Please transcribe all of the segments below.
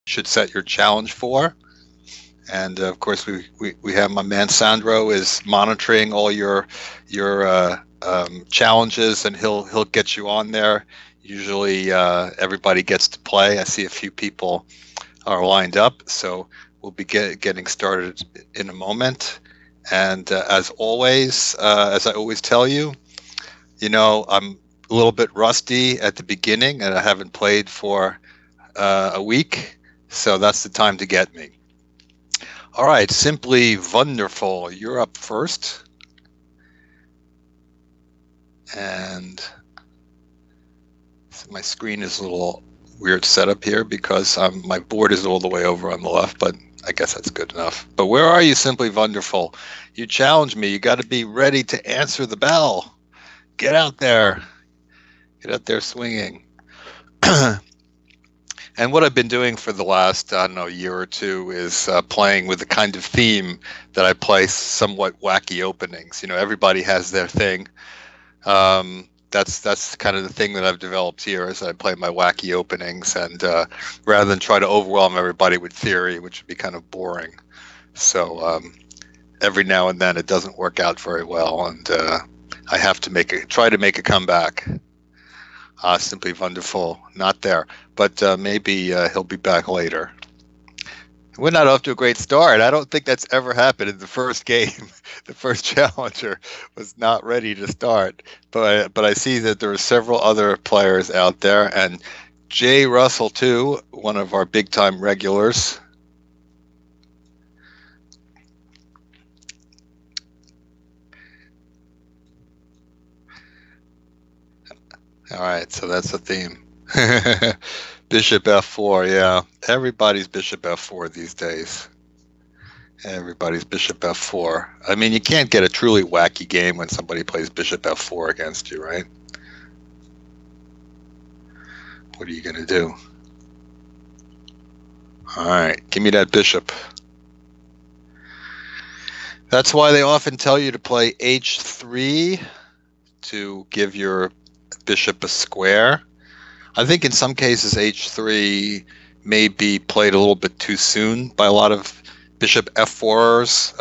should set your challenge for. And of course, we have my man Sandro is monitoring all your challenges, and he'll get you on there. Usually, everybody gets to play. I see a few people are lined up, so we'll be getting started in a moment. And as always, as I always tell you, I'm a little bit rusty at the beginning, and I haven't played for a week, so that's the time to get me. All right, Simply Wonderful, you're up first. And my screen is a little weird setup here because my board is all the way over on the left, but I guess that's good enough. But where are you, Simply Wonderful? You challenge me. You got to be ready to answer the bell. Get out there. Get out there swinging. And what I've been doing for the last, I don't know, year or two is playing with the kind of theme that I play somewhat wacky openings. Everybody has their thing. That's kind of the thing that I've developed here is I play my wacky openings, and rather than try to overwhelm everybody with theory, which would be kind of boring. So every now and then it doesn't work out very well, and I have to try to make a comeback. Simply Wonderful, not there, but maybe he'll be back later. We're not off to a great start. I don't think that's ever happened in the first game. The first challenger was not ready to start, but I see that there are several other players out there, and Jay Russell too, one of our big time regulars. All right, so that's the theme. Bishop f4, yeah. Everybody's bishop f4 these days. Everybody's bishop f4. I mean, you can't get a truly wacky game when somebody plays bishop f4 against you, right? What are you going to do? All right, give me that bishop. That's why they often tell you to play h3 to give your bishop a square. I think in some cases h3 may be played a little bit too soon by a lot of bishop f4ers.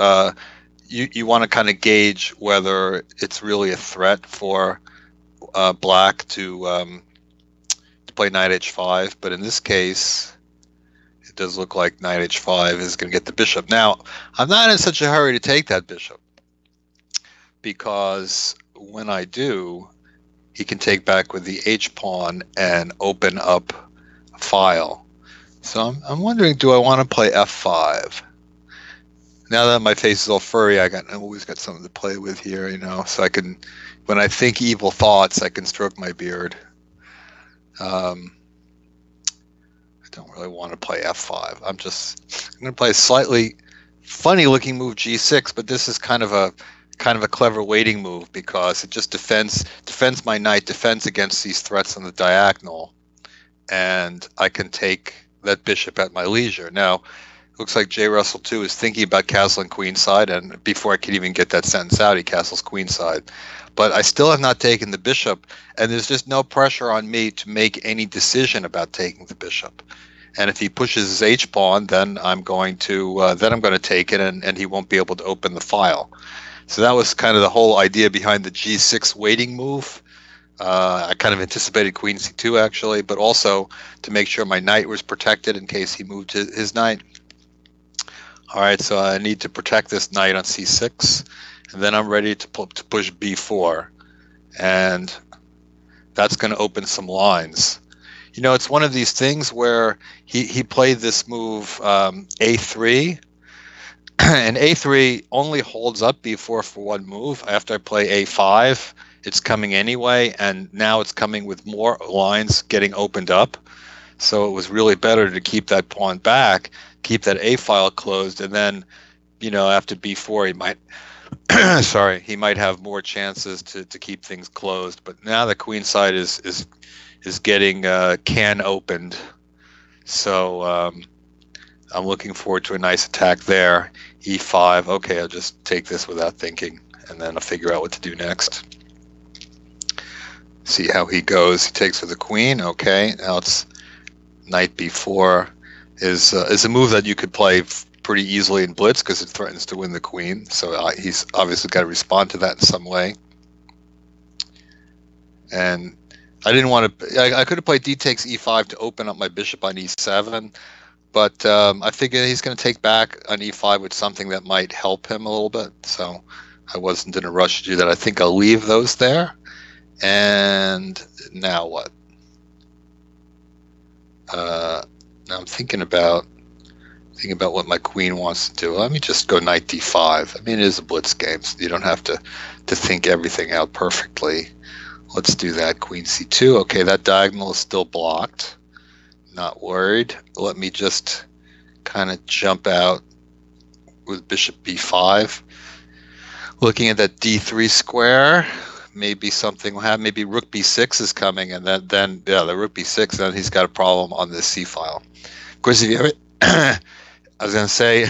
You want to kind of gauge whether it's really a threat for black to play knight h5, but in this case it does look like knight h5 is going to get the bishop. Now, I'm not in such a hurry to take that bishop, because when I do, he can take back with the h-pawn and open up a file. So I'm wondering, do I want to play f5? Now that my face is all furry, I always got something to play with here, so I can, when I think evil thoughts, I can stroke my beard. I don't really want to play f5. I'm going to play a slightly funny looking move g6, but this is kind of a clever waiting move because it just defends my knight, defends against these threats on the diagonal, and I can take that bishop at my leisure. Now, it looks like J. Russell 2 is thinking about castling queenside, and before I could even get that sentence out, he castles queenside. But I still have not taken the bishop, and there's just no pressure on me to make any decision about taking the bishop. And if he pushes his h-pawn, then I'm going to take it, and he won't be able to open the file. So that was kind of the whole idea behind the g6 waiting move. I kind of anticipated queen c2 actually, but also to make sure my knight was protected in case he moved his knight. All right, so I need to protect this knight on c6, and then I'm ready to push b4, and that's going to open some lines. It's one of these things where he played this move a3, and a3 only holds up b4 for one move. After I play a5, it's coming anyway, and now it's coming with more lines getting opened up. So it was really better to keep that pawn back, keep that a file closed, and then, after b4, he might, he might have more chances to keep things closed. But now the queen side is getting can opened, so I'm looking forward to a nice attack there. e5. Okay, I'll just take this without thinking, and then I'll figure out what to do next. See how he goes. He takes with the queen. Okay, now it's knight b4. is a move that you could play pretty easily in Blitz because it threatens to win the queen. So he's obviously got to respond to that in some way. And I didn't want to. I could have played d takes e5 to open up my bishop on e7, but I figured he's going to take back on e5 with something that might help him a little bit. So I wasn't in a rush to do that. I think I'll leave those there. And now what? Now I'm thinking about what my queen wants to do. Let me just go knight d5. I mean, it is a blitz game, so you don't have to think everything out perfectly. Let's do that. Queen c2. Okay, that diagonal is still blocked. Not worried. Let me just kind of jump out with bishop b5. Looking at that d3 square, maybe something will happen. Maybe rook b6 is coming, and then the rook b6, then he's got a problem on this c file. Of course, if you have it, I was going to say,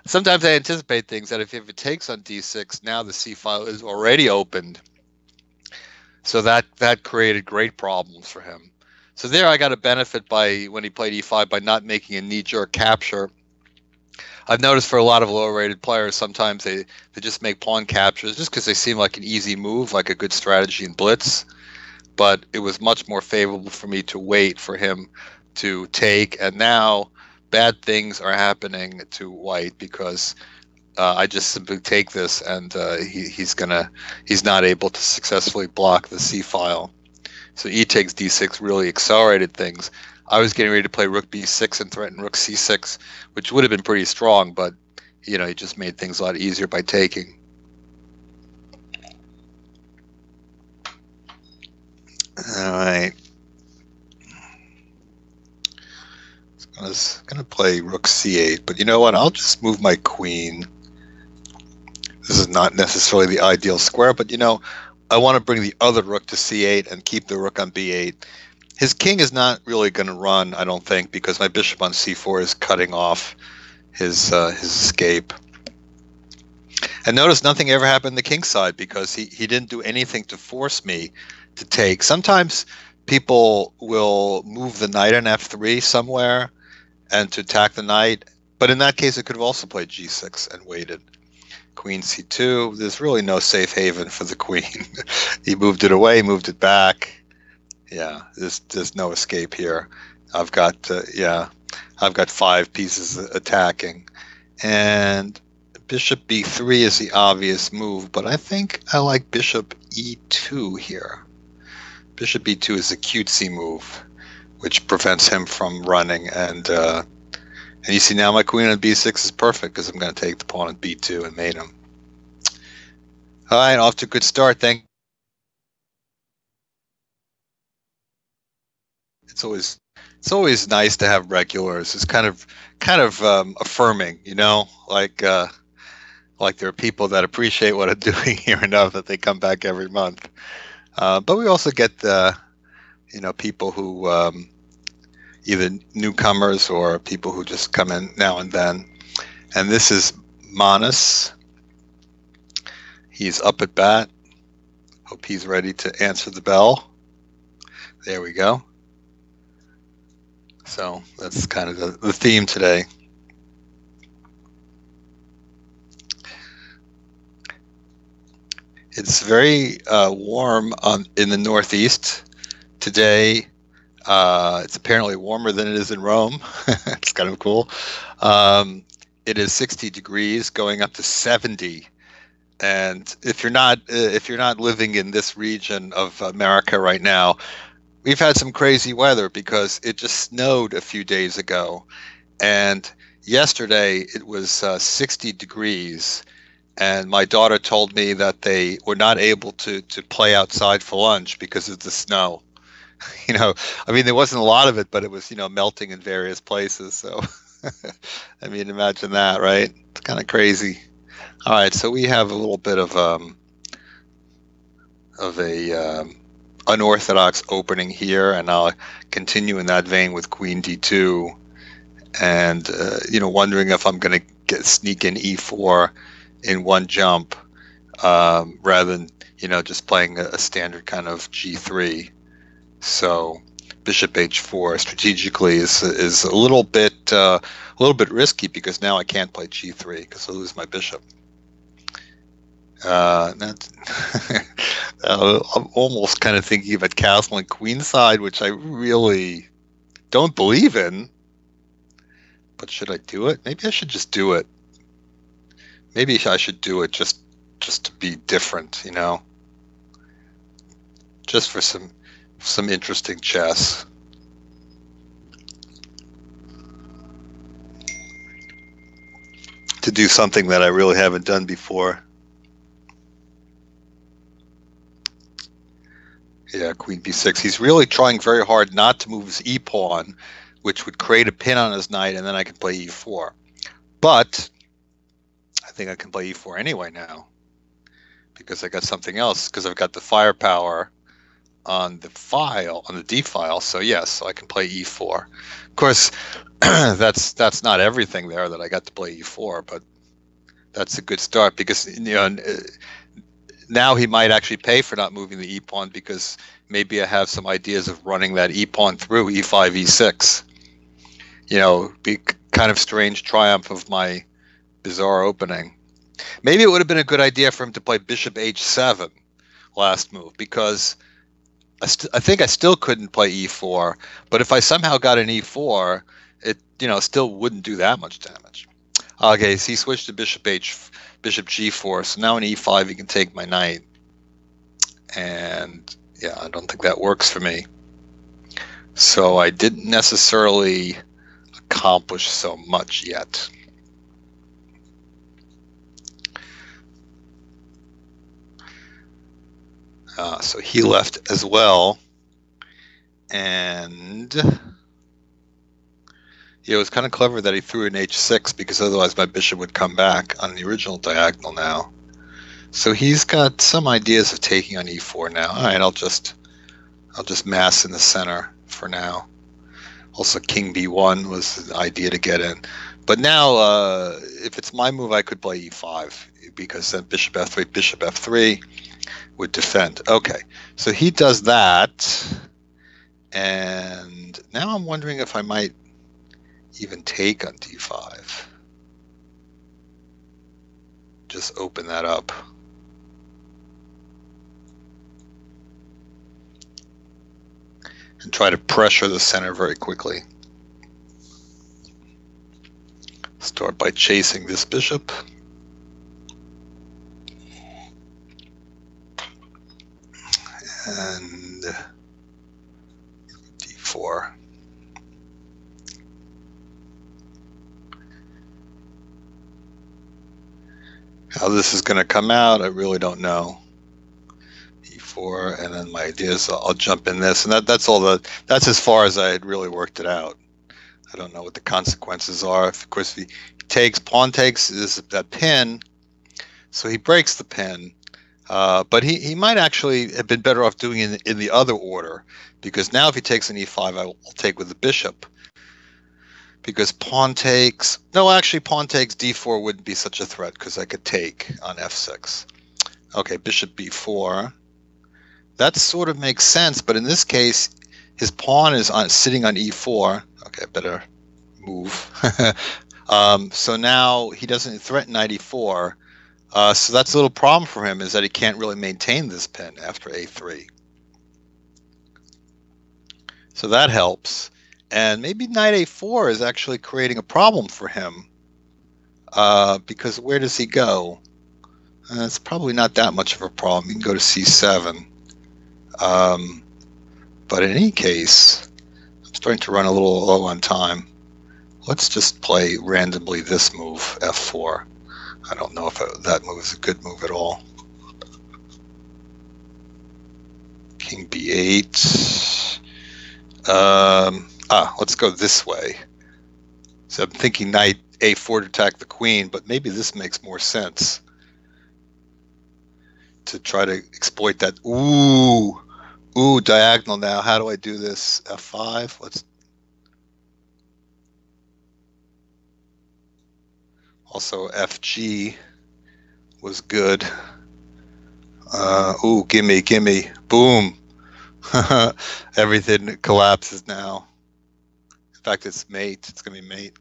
sometimes I anticipate things that if it takes on d6, now the c file is already opened. So that created great problems for him. So there I got a benefit by when he played e5 by not making a knee-jerk capture. I've noticed for a lot of lower-rated players, sometimes they just make pawn captures just because they seem like an easy move, like a good strategy in Blitz. But it was much more favorable for me to wait for him to take, and now bad things are happening to white because I just simply take this, and he's not able to successfully block the c file. So e takes d6 really accelerated things. I was getting ready to play rook b6 and threaten rook c6, which would have been pretty strong, but he just made things a lot easier by taking. All right. I was going to play rook c8, but you know what? I'll just move my queen. This is not necessarily the ideal square, but I want to bring the other rook to c8 and keep the rook on b8. His king is not really going to run, I don't think, because my bishop on c4 is cutting off his escape. And notice nothing ever happened on the king's side because he didn't do anything to force me to take. Sometimes people will move the knight on f3 somewhere and to attack the knight, but in that case it could have also played g6 and waited. Queen c2, there's really no safe haven for the queen. He moved it away, moved it back. Yeah, there's no escape here. I've got 5 pieces attacking, and bishop b3 is the obvious move, but I think I like bishop e2 here. Bishop e2 is a cutesy move, which prevents him from running, and you see now my queen on b6 is perfect because I'm going to take the pawn at b2 and mate him. All right, off to a good start. It's always nice to have regulars. It's kind of affirming, like there are people that appreciate what I'm doing here enough that they come back every month. But we also get people who either newcomers or people who just come in now and then. And this is Manus. He's up at bat. Hope he's ready to answer the bell. There we go. So that's kind of the theme today. It's very warm in the Northeast today. It's apparently warmer than it is in Rome. It's kind of cool. It is 60 degrees, going up to 70. And if you're not living in this region of America right now, we've had some crazy weather because it just snowed a few days ago, and yesterday it was 60 degrees. And my daughter told me that they were not able to play outside for lunch because of the snow. I mean, there wasn't a lot of it, but it was, melting in various places. So, I mean, imagine that, right? It's kind of crazy. All right, so we have a little bit of a unorthodox opening here, and I'll continue in that vein with Queen D2, and wondering if I'm going to sneak in E4 in one jump, rather than just playing a standard kind of G3. So bishop h4 strategically is a little bit risky, because now I can't play g3 because I lose my bishop. That's I'm almost kind of thinking about castling queenside, which I really don't believe in. But should I do it? Maybe I should just do it. Maybe I should do it just to be different, you know, just for some interesting chess. To do something that I really haven't done before. Yeah, queen b6. He's really trying very hard not to move his e-pawn, which would create a pin on his knight, and then I can play e4. But I think I can play e4 anyway now, because I got something else, because I've got the firepower on the file, on the d file. So yes, so I can play e4. Of course, that's not everything there that I got to play e4, but that's a good start, because, you know, now he might actually pay for not moving the e-pawn, because maybe I have some ideas of running that e-pawn through e5, e6. You know, be kind of strange triumph of my bizarre opening. Maybe it would have been a good idea for him to play bishop h7 last move, because I think I still couldn't play e4, but if I somehow got an e4, it, you know, still wouldn't do that much damage. Okay, so he switched to bishop g4, so now in e5 he can take my knight, and yeah, I don't think that works for me. So I didn't necessarily accomplish so much yet. So he left as well, and yeah, it was kind of clever that he threw an h6, because otherwise my bishop would come back on the original diagonal now. So he's got some ideas of taking on e4 now. All right, I'll just mass in the center for now. Also, king b1 was the idea to get in. But now, if it's my move, I could play e5, because then bishop f3 would defend. Okay, so he does that, and now I'm wondering if I might even take on d5. Just open that up. And try to pressure the center very quickly. Start by chasing this bishop. And d4. How this is going to come out, I really don't know. e4, and then my idea is I'll jump in this, and that's all. That's as far as I had really worked it out. I don't know what the consequences are. Of course, if he takes, pawn takes is that pin, so he breaks the pin. But he might actually have been better off doing it in the other order, because now if he takes an e5, I will take with the bishop. Because pawn takes, no, actually pawn takes d4 wouldn't be such a threat, because I could take on f6. Okay, bishop b4. That sort of makes sense, but in this case, his pawn is sitting on e4. Okay, I better move. So now he doesn't threaten knight e4. So that's a little problem for him, is that he can't really maintain this pin after a3. So that helps. And maybe knight a4 is actually creating a problem for him, because where does he go? It's probably not that much of a problem. He can go to c7. But in any case, I'm starting to run a little low on time. Let's just play randomly this move, f4. I don't know if that move is a good move at all. King b8. Let's go this way. So I'm thinking knight a4 to attack the queen, but maybe this makes more sense to try to exploit that. Ooh, diagonal now. How do I do this? f5. Let's also fg was good. Ooh, gimme. Boom. Everything collapses now. In fact, it's mate. It's gonna be mate.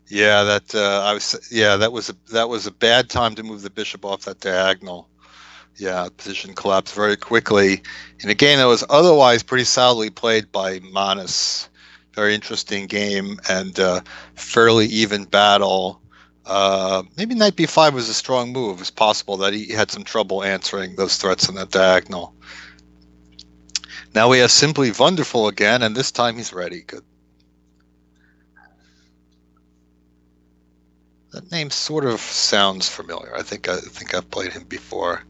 Yeah, that was a bad time to move the bishop off that diagonal. Yeah, position collapsed very quickly in a game that was otherwise pretty solidly played by Manas. Very interesting game and fairly even battle. Maybe knight b5 was a strong move. It's possible that he had some trouble answering those threats on that diagonal. Now we have Simply Wonderful again, and this time he's ready. Good. That name sort of sounds familiar. I think I've played him before.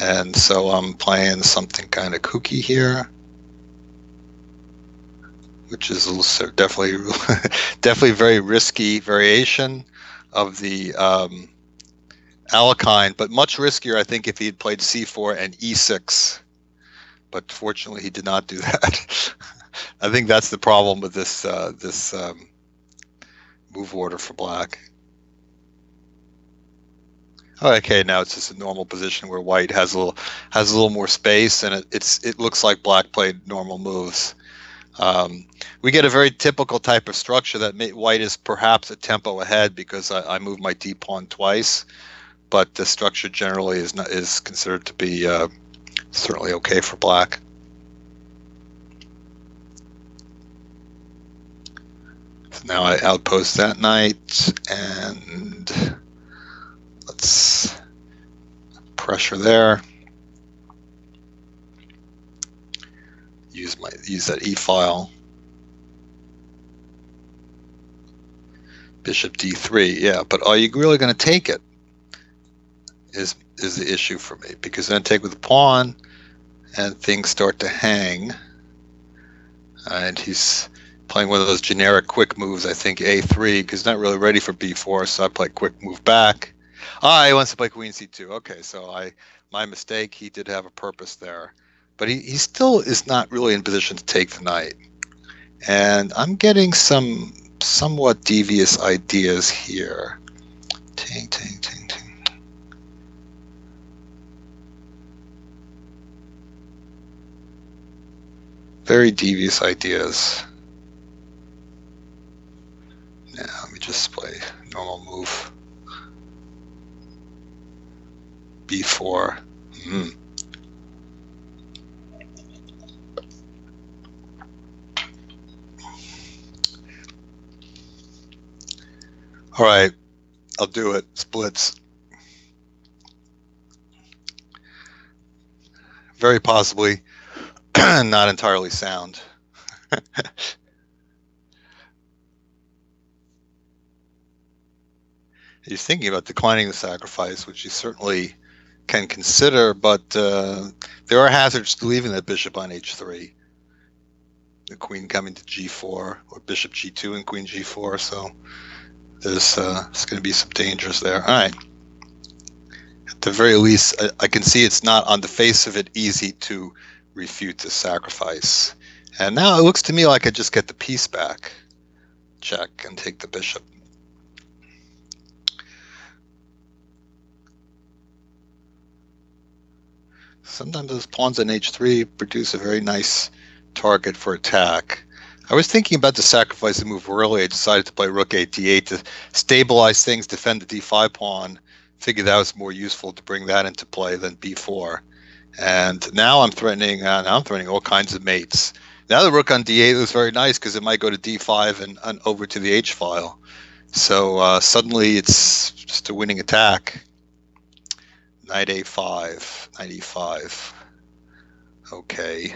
And so I'm playing something kind of kooky here, which is definitely definitely very risky variation of the Alekhine, but much riskier, I think, if he had played c4 and e6. But fortunately, he did not do that. I think that's the problem with this move order for black. Okay, now it's just a normal position where white has a little more space, and it looks like black played normal moves. We get a very typical type of structure that white is perhaps a tempo ahead because I move my d pawn twice, but the structure generally is considered to be certainly okay for black. So now I outpost that knight and let's pressure there. Use that e file. Bishop d3, yeah, but are you really going to take it? Is the issue for me, because then I take with the pawn, and things start to hang. And he's playing one of those generic quick moves. I think a3, because he's not really ready for b4, so I play quick move back. He wants to play queen c2. Okay, so my mistake. He did have a purpose there, but he still is not really in position to take the knight. And I'm getting some somewhat devious ideas here. Ting, ting, ting, ting. Very devious ideas. Now let me just play normal move. b4. All right, I'll do it. Splits. Very possibly not entirely sound. He's thinking about declining the sacrifice, which he certainly can consider, but there are hazards to leaving that bishop on h3. The queen coming to g4, or bishop g2 and queen g4, so there's going to be some dangers there. All right. At the very least, I can see it's not on the face of it easy to refute the sacrifice. And now it looks to me like I just get the piece back. Check and take the bishop. Sometimes those pawns on h3 produce a very nice target for attack. I was thinking about the sacrifice the move early. I decided to play rook a d8 to stabilize things, defend the d5 pawn. Figured that was more useful to bring that into play than b4. And now I'm threatening all kinds of mates. Now the rook on d8 was very nice because it might go to d5 and over to the h file. So suddenly it's just a winning attack. Knight a5, knight e5. Okay.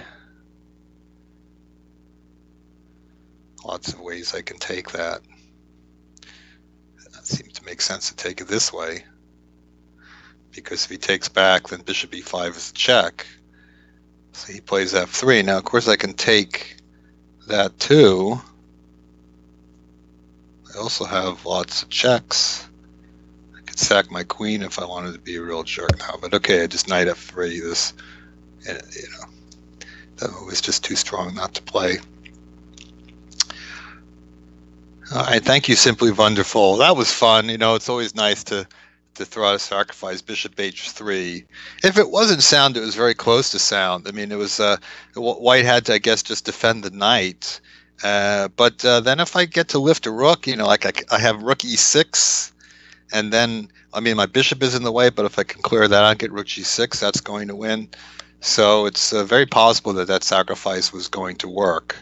Lots of ways I can take that. That seems to make sense to take it this way. Because if he takes back, then bishop e5 is a check. So he plays f3. Now, of course, I can take that too. I also have lots of checks. I could sack my queen if I wanted to be a real jerk now. But okay, I just knight f3. This, that move is just too strong not to play. All right, thank you, Simply Wonderful. That was fun. It's always nice to to throw out a sacrifice, bishop h3. If it wasn't sound, it was very close to sound. I mean, it was white had to, I guess, just defend the knight. But then if I get to lift a rook, you know, like I have rook e6, and then, I mean, my bishop is in the way, but if I can clear that out, get rook g6, that's going to win. So it's very possible that that sacrifice was going to work.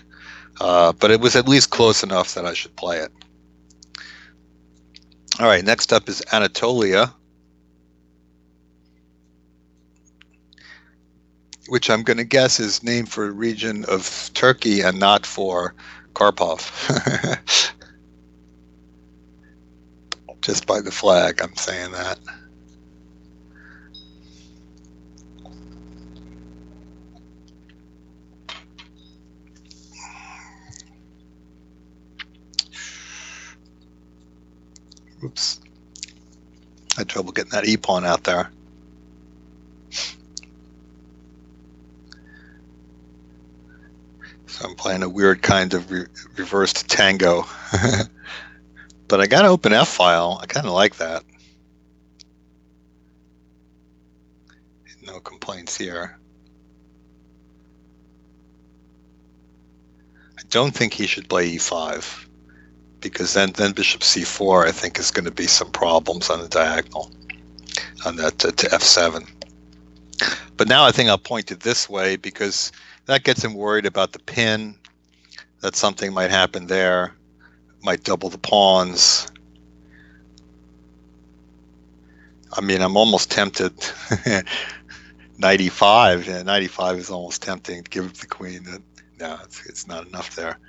But it was at least close enough that I should play it. All right, next up is Anatolia, which I'm going to guess is named for a region of Turkey and not for Karpov. Just by the flag, I'm saying that. Oops. I had trouble getting that e-pawn out there. So I'm playing a weird kind of reversed tango. But I got to open F-file. I kind of like that. No complaints here. I don't think he should play E5, because then bishop C4, I think, is going to be some problems on the diagonal on that to F7. But now I think I'll point it this way, because that gets him worried about the pin, that something might happen there, might double the pawns. I mean, I'm almost tempted. 95, yeah, 95 is almost tempting to give the queen. No, it's not enough there.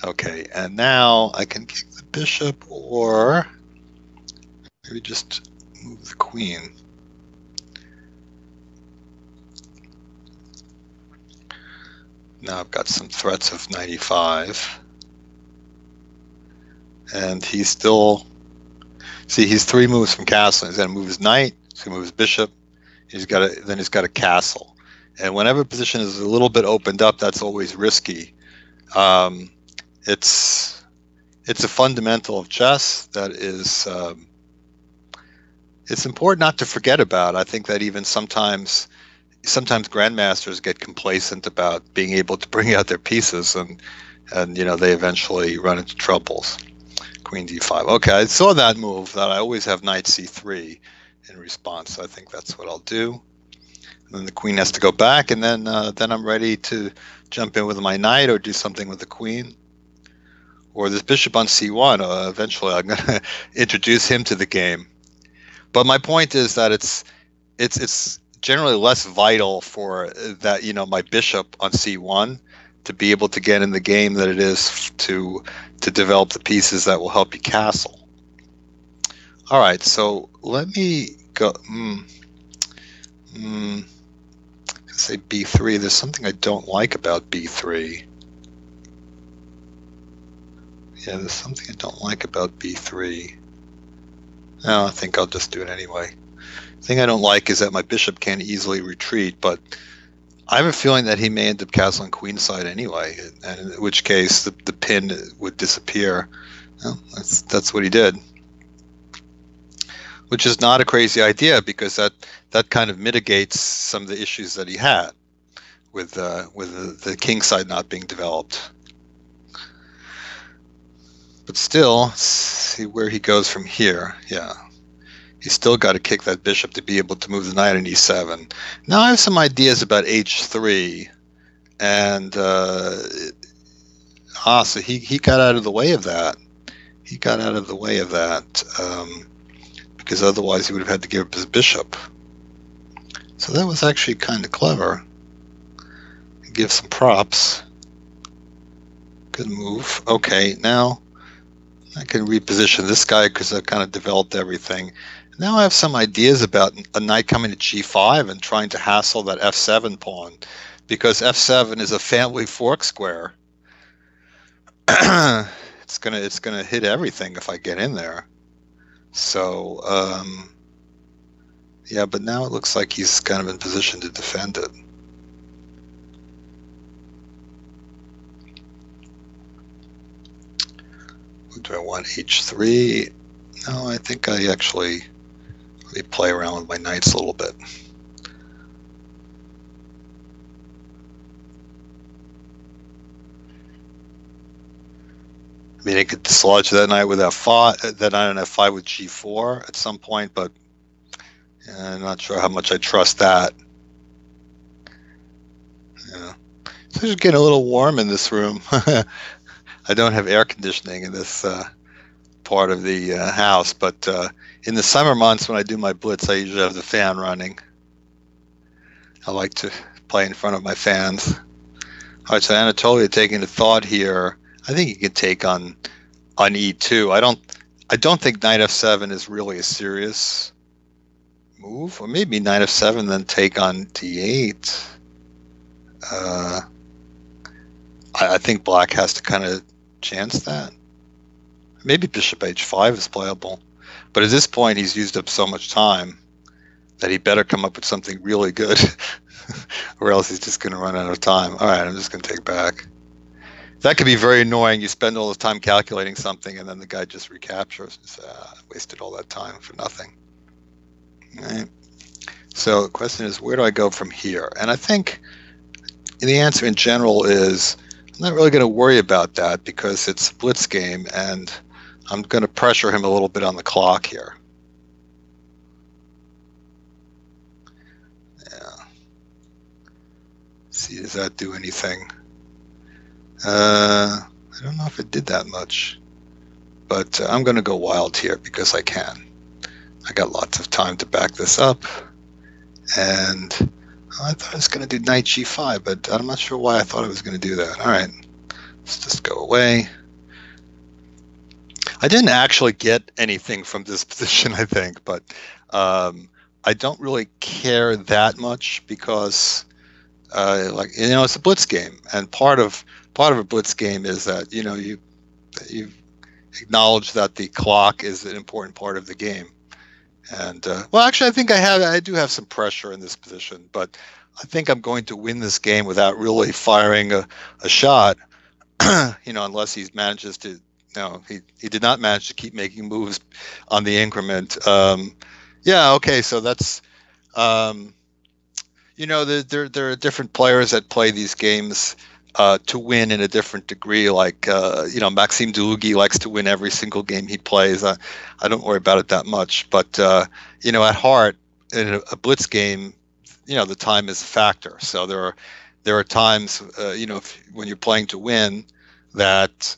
Okay, and now I can kick the bishop, or maybe just move the queen. Now I've got some threats of 95. And he's still, see, he's 3 moves from castle. He's got to move his knight, he's going to move his bishop, then he's got a castle. And whenever a position is a little bit opened up, that's always risky. It's a fundamental of chess that is, it's important not to forget about. I think that even sometimes grandmasters get complacent about being able to bring out their pieces, and you know, they eventually run into troubles. Queen d5. Okay, I saw that move, that I always have knight c3 in response. So I think that's what I'll do. And then the queen has to go back, and then I'm ready to jump in with my knight or do something with the queen. Or this bishop on c1, eventually I'm going to introduce him to the game. But my point is that it's generally less vital for that, you know, my bishop on c1 to be able to get in the game than it is to develop the pieces that will help you castle. All right, so let me go. Say b3. There's something I don't like about b3. Yeah, there's something I don't like about b3. No, I think I'll just do it anyway. The thing I don't like is that my bishop can't easily retreat, but I have a feeling that he may end up castling queenside anyway, and in which case the pin would disappear. Well, that's what he did, which is not a crazy idea, because that kind of mitigates some of the issues that he had with the king side not being developed. But still, see where he goes from here. Yeah. He's still got to kick that bishop to be able to move the knight on e7. Now I have some ideas about h3, and so he got out of the way of that. He got out of the way of that because otherwise he would have had to give up his bishop. So that was actually kind of clever. Give some props. Good move. Okay, now I can reposition this guy because I've kind of developed everything. Now I have some ideas about a knight coming to g5 and trying to hassle that f7 pawn, because f7 is a family fork square. It's gonna hit everything if I get in there. So yeah, but now it looks like he's kind of in position to defend it. Do I want h3? No, I think I actually Let me play around with my knights a little bit. I mean, I could dislodge that knight with F5, that knight on F5 with G4 at some point, but I'm not sure how much I trust that. Yeah. So it's getting a little warm in this room. I don't have air conditioning in this part of the house, but in the summer months when I do my Blitz, I usually have the fan running. I like to play in front of my fans. All right, so Anatolia taking a thought here. I think he could take on E2. I don't think Knight F7 is really a serious move, or maybe Knight F7 then take on D8. I think Black has to kind of chance that. Maybe Bishop H5 is playable, but at this point he's used up so much time that he better come up with something really good, or else he's just going to run out of time. All right, I'm just going to take back. That could be very annoying. You spend all this time calculating something, and then the guy just recaptures. Say, I wasted all that time for nothing. All right. So the question is, where do I go from here? And I think the answer in general is I'm not really going to worry about that because it's a Blitz game, and I'm going to pressure him a little bit on the clock here. Yeah. See, does that do anything? I don't know if it did that much, but I'm going to go wild here because I can. I got lots of time to back this up, and I thought I was going to do Knight G5, but I'm not sure why I thought I was going to do that. All right, let's just go away. I didn't actually get anything from this position, I think, but I don't really care that much because, it's a Blitz game, and part of a Blitz game is that you acknowledge that the clock is an important part of the game. And well, actually, I think I do have some pressure in this position, but I think I'm going to win this game without really firing a shot. Unless he manages to. No, he did not manage to keep making moves on the increment. Yeah, okay, so that's there are different players that play these games to win in a different degree. Like Maxime Delugy likes to win every single game he plays. I don't worry about it that much, but at heart, in a Blitz game, the time is a factor. So there are times when you're playing to win that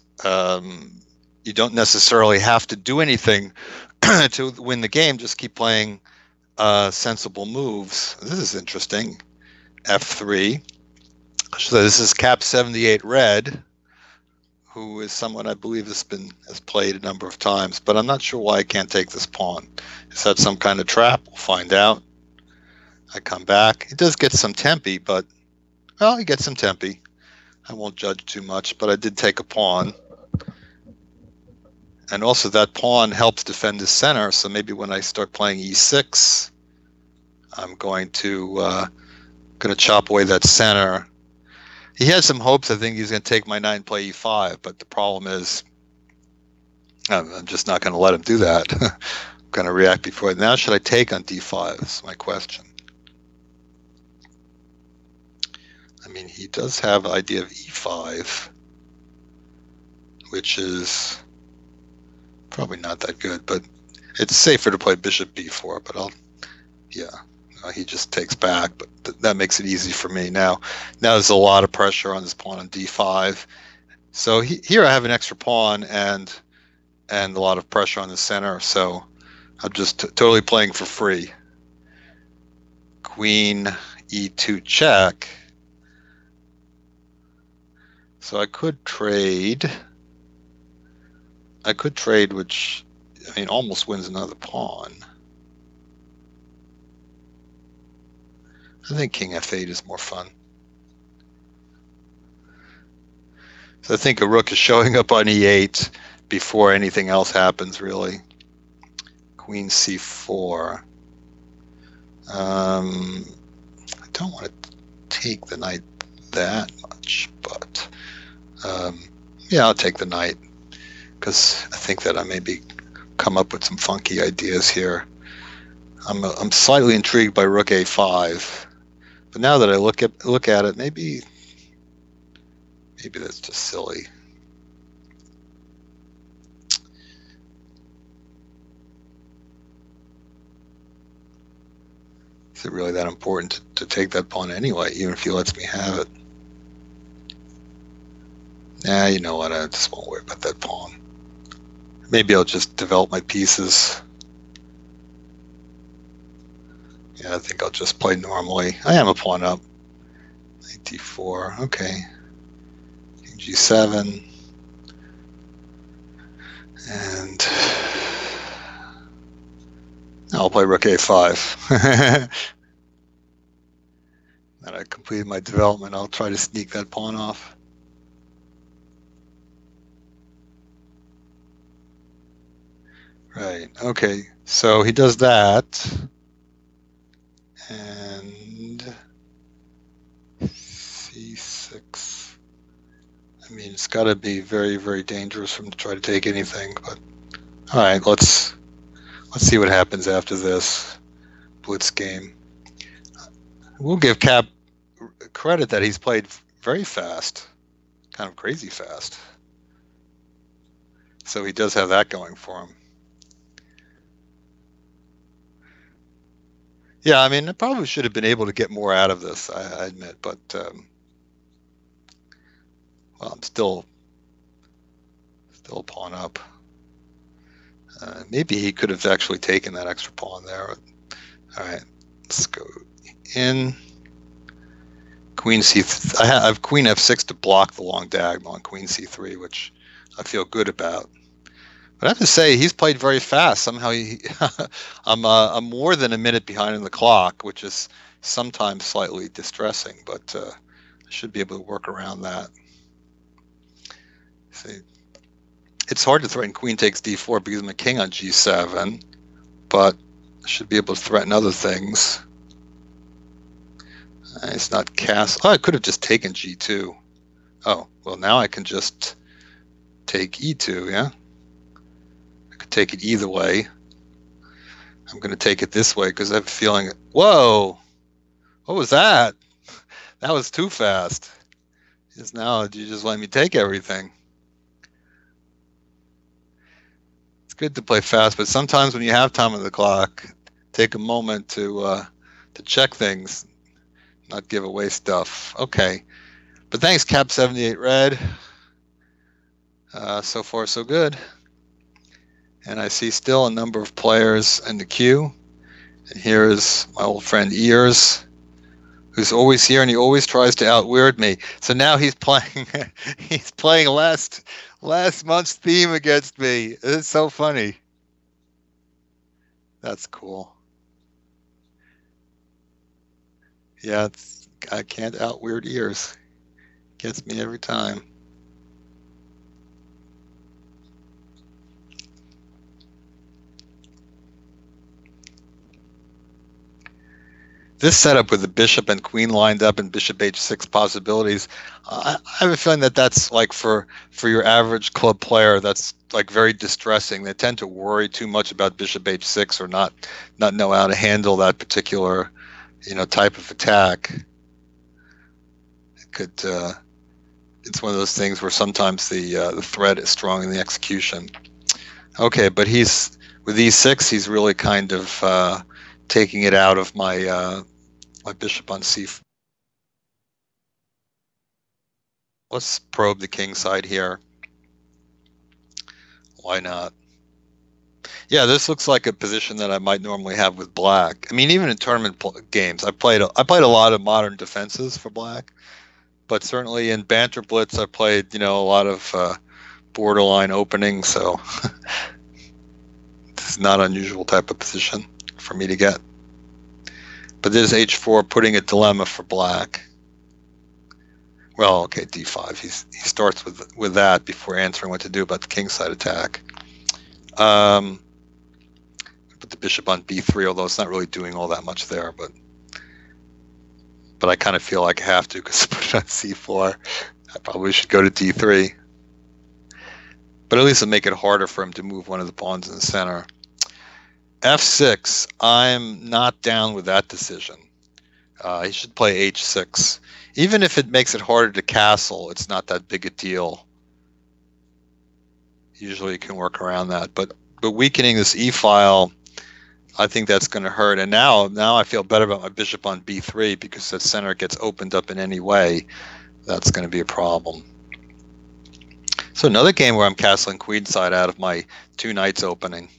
you don't necessarily have to do anything to win the game. Just keep playing sensible moves. This is interesting. F3. So this is Cap 78 Red, who is someone I believe has played a number of times, but I'm not sure why I can't take this pawn. Is that some kind of trap? We'll find out. I come back. It does get some tempi, but well, he gets some tempi. I won't judge too much, but I did take a pawn. And also that pawn helps defend his center, so maybe when I start playing E6, I'm going to chop away that center. He had some hopes. I think he's going to take my knight and play E5, but the problem is I'm just not going to let him do that. I'm going to react before. Now should I take on D5 is my question. I mean, he does have the idea of E5, which is probably not that good, but it's safer to play Bishop B4, but he just takes back, but that makes it easy for me. Now there's a lot of pressure on this pawn on D5. So here I have an extra pawn and a lot of pressure on the center, so I'm just totally playing for free. Queen E2 check. So I could trade, which almost wins another pawn. I think King F8 is more fun. So I think a rook is showing up on E8 before anything else happens, really. Queen C4. I don't want to take the knight that much, but I'll take the knight because I think that I maybe come up with some funky ideas here. I'm slightly intrigued by rook a5, but now that I look at it, maybe that's just silly. Is it really that important to take that pawn anyway, even if he lets me have it? Nah, you know what? I just won't worry about that pawn. Maybe I'll just develop my pieces. Yeah, I think I'll just play normally. I am a pawn up. Knight d4. Okay. King g7. And I'll play rook a5. Now I completed my development, I'll try to sneak that pawn off. Right, okay, so he does that. And c6. I mean, it's got to be very, very dangerous for him to try to take anything, but all right, let's see what happens after this blitz game. We'll give Cap credit that he's played very fast, kind of crazy fast. So he does have that going for him. Yeah, I mean, I probably should have been able to get more out of this, I admit, but well, I'm still a pawn up. Maybe he could have actually taken that extra pawn there. All right, let's go in. Queen c3. I have queen f6 to block the long diagonal on queen c3, which I feel good about. But I have to say, he's played very fast. Somehow, I'm more than a minute behind in the clock, which is sometimes slightly distressing, but I should be able to work around that. See, it's hard to threaten queen takes d4 because I'm a king on g7, but I should be able to threaten other things. It's not cast. Oh, I could have just taken g2. Oh, well, now I can just take e2, yeah? I could take it either way. I'm going to take it this way because I have a feeling... Whoa! What was that? That was too fast. Just now, you just let me take everything. It's good to play fast, but sometimes when you have time on the clock, take a moment to check things, not give away stuff. Okay, but thanks, Cap78 Red. So far, so good. And I see still a number of players in the queue. And here is my old friend Ears, who's always here, and he always tries to out-weird me. So now he's playing he's playing last month's theme against me. It's so funny. That's cool. Yeah, I can't out-weird Ears. Gets me every time. This setup with the bishop and queen lined up and bishop h6 possibilities, I have a feeling that that's like for your average club player, that's like very distressing. They tend to worry too much about bishop h6 or not know how to handle that particular, type of attack. It could, it's one of those things where sometimes the threat is strong in the execution. Okay, but with e6, he's really kind of taking it out of my my bishop on c4. Let's probe the king side here. Why not? Yeah, this looks like a position that I might normally have with black. I mean, even in tournament games, I played a lot of modern defenses for black, but certainly in Banter Blitz, I played a lot of borderline openings. So this is not an unusual type of position for me to get. But this h4 putting a dilemma for black. Well, okay, d5. He starts with that before answering what to do about the kingside attack. Put the bishop on b3, although it's not really doing all that much there. But I kind of feel like I have to because I put it on c4. I probably should go to d3. But at least it'll make it harder for him to move one of the pawns in the center. F6. I'm not down with that decision. He should play H6. Even if it makes it harder to castle, it's not that big a deal. Usually you can work around that. But weakening this E file, I think that's going to hurt. And now I feel better about my bishop on B3 because the center gets opened up in any way. That's going to be a problem. So another game where I'm castling queenside out of my 2 knights opening.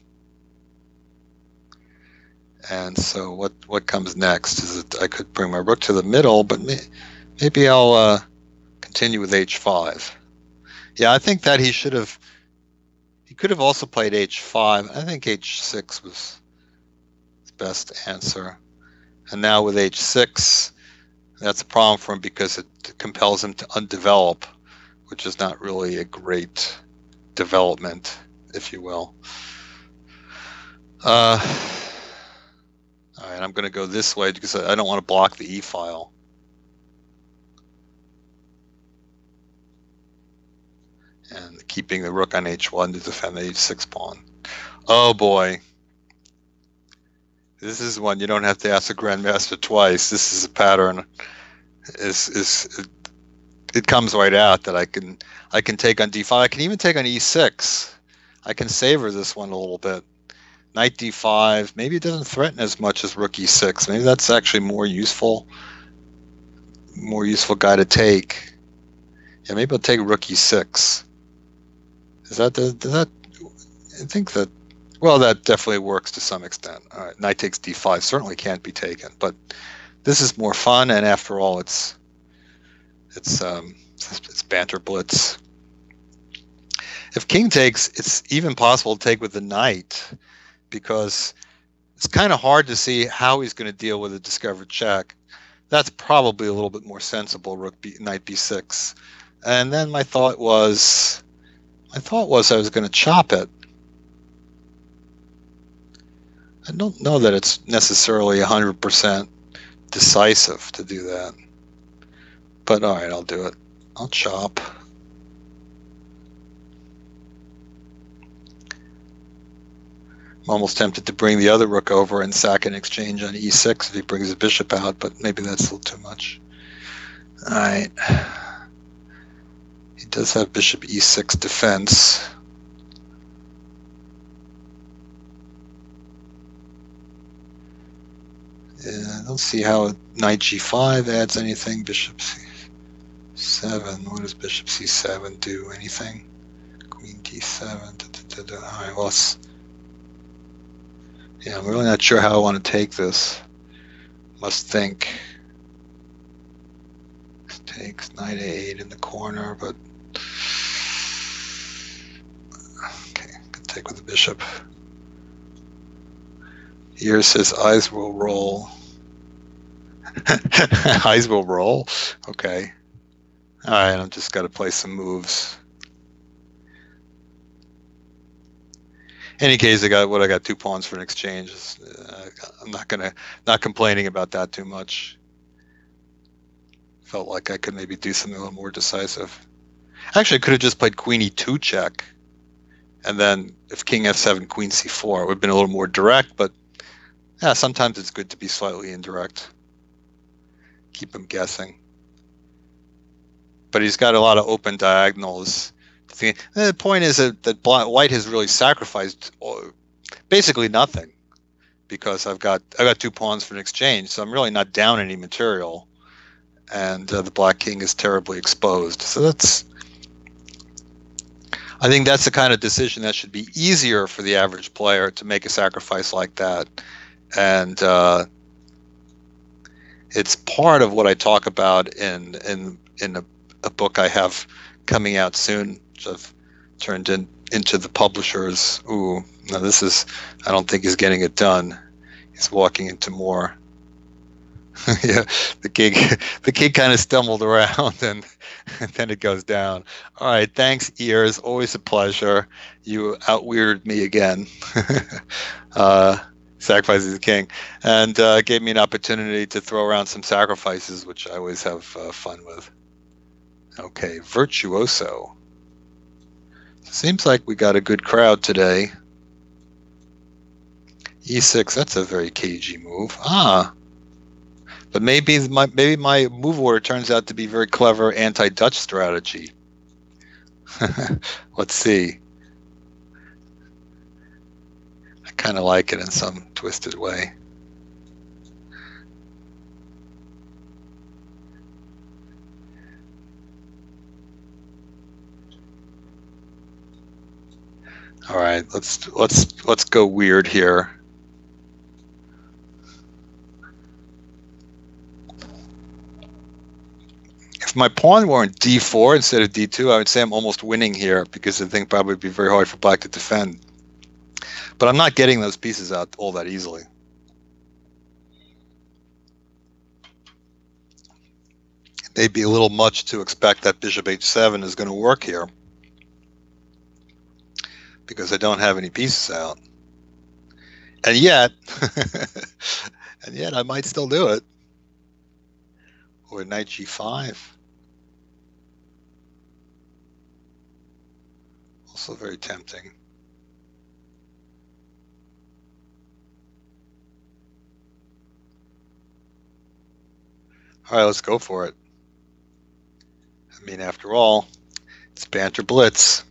And so what comes next is that I could bring my rook to the middle, but maybe I'll continue with H5. Yeah, I think that he could have also played H5. I think H6 was his best answer. And now with H6, that's a problem for him because it compels him to undevelop, which is not really a great development, if you will. All right, I'm going to go this way because I don't want to block the E file. And keeping the rook on H1 to defend the H6 pawn. Oh boy. This is one you don't have to ask a grandmaster twice. This is a pattern. It comes right out that I can take on D5. I can even take on E6. I can savor this one a little bit. Knight D5. Maybe it doesn't threaten as much as rook E6. Maybe that's actually more useful guy to take. Yeah, maybe I'll take rook E6. Does that? I think that. Well, that definitely works to some extent. All right, knight takes D5 certainly can't be taken, but this is more fun. And after all, it's banter blitz. If king takes, it's even possible to take with the knight, because it's kind of hard to see how he's going to deal with a discovered check. That's probably a little bit more sensible. Knight B6, and then my thought was I was going to chop it. I don't know that it's necessarily 100% decisive to do that, but all right, I'll do it. I'll chop. I'm almost tempted to bring the other rook over and sack an exchange on E6 if he brings the bishop out, but maybe that's a little too much. All right. He does have bishop E6 defense. Yeah, I don't see how knight G5 adds anything. Bishop C7. What does bishop C7 do? Anything? Queen D7. All right, well, yeah, I'm really not sure how I want to take this. Must think. Takes knight A8 in the corner, but okay, could take with the bishop. Here says eyes will roll. Eyes will roll? Okay. All right, I've just got to play some moves. In any case, I got 2 pawns for an exchange. I'm not complaining about that too much. Felt like I could maybe do something a little more decisive. Actually, I could have just played queen E2 check, and then if king F7, queen C4, it would have been a little more direct, but yeah, sometimes it's good to be slightly indirect. Keep him guessing. But he's got a lot of open diagonals. The point is that white has really sacrificed basically nothing, because I've got 2 pawns for an exchange, so I'm really not down any material, and the black king is terribly exposed. So I think that's the kind of decision that should be easier for the average player to make a sacrifice like that, and it's part of what I talk about in a book I have coming out soon, which I've turned into the publishers. Ooh, no, I don't think he's getting it done. He's walking into more. Yeah, the gig kind of stumbled around, and then it goes down. All right, thanks, Ears. Always a pleasure. You out-weirded me again. Sacrifices the king, and gave me an opportunity to throw around some sacrifices, which I always have fun with. Okay, virtuoso. Seems like we got a good crowd today. E6, that's a very cagey move. Ah, but maybe my move order turns out to be very clever anti-Dutch strategy. Let's see. I kind of like it in some twisted way. All right, let's go weird here. If my pawn were in d4 instead of d2, I would say I'm almost winning here because I think probably would be very hard for black to defend. But I'm not getting those pieces out all that easily. It may be a little much to expect that bishop h7 is going to work here because I don't have any pieces out. And yet, I might still do it. Or knight g5. Also very tempting. All right, let's go for it. I mean, after all, it's Banter Blitz.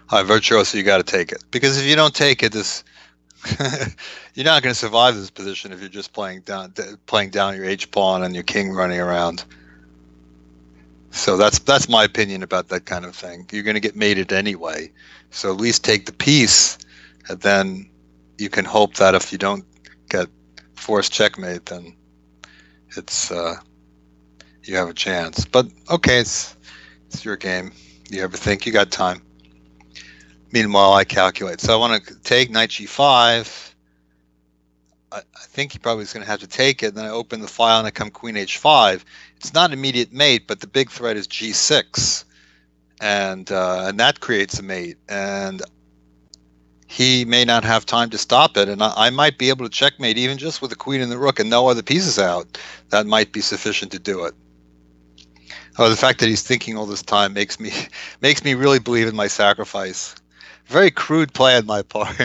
All right, Virtuoso, you got to take it. Because if you don't take it, you're not going to survive this position if you're just playing down your h-pawn and your king running around. So that's my opinion about that kind of thing. You're going to get mated anyway. So at least take the piece, and then you can hope that if you don't get forced checkmate, then it's you have a chance. But okay, it's your game. You ever think you got time? Meanwhile, I calculate. So I want to take knight g5. I think he probably is going to have to take it. Then I open the file and I come queen h5. It's not immediate mate, but the big threat is g6, and that creates a mate. And he may not have time to stop it, and I might be able to checkmate even just with the queen and the rook and no other pieces out. That might be sufficient to do it. Oh, the fact that he's thinking all this time makes me really believe in my sacrifice. Very crude play on my part.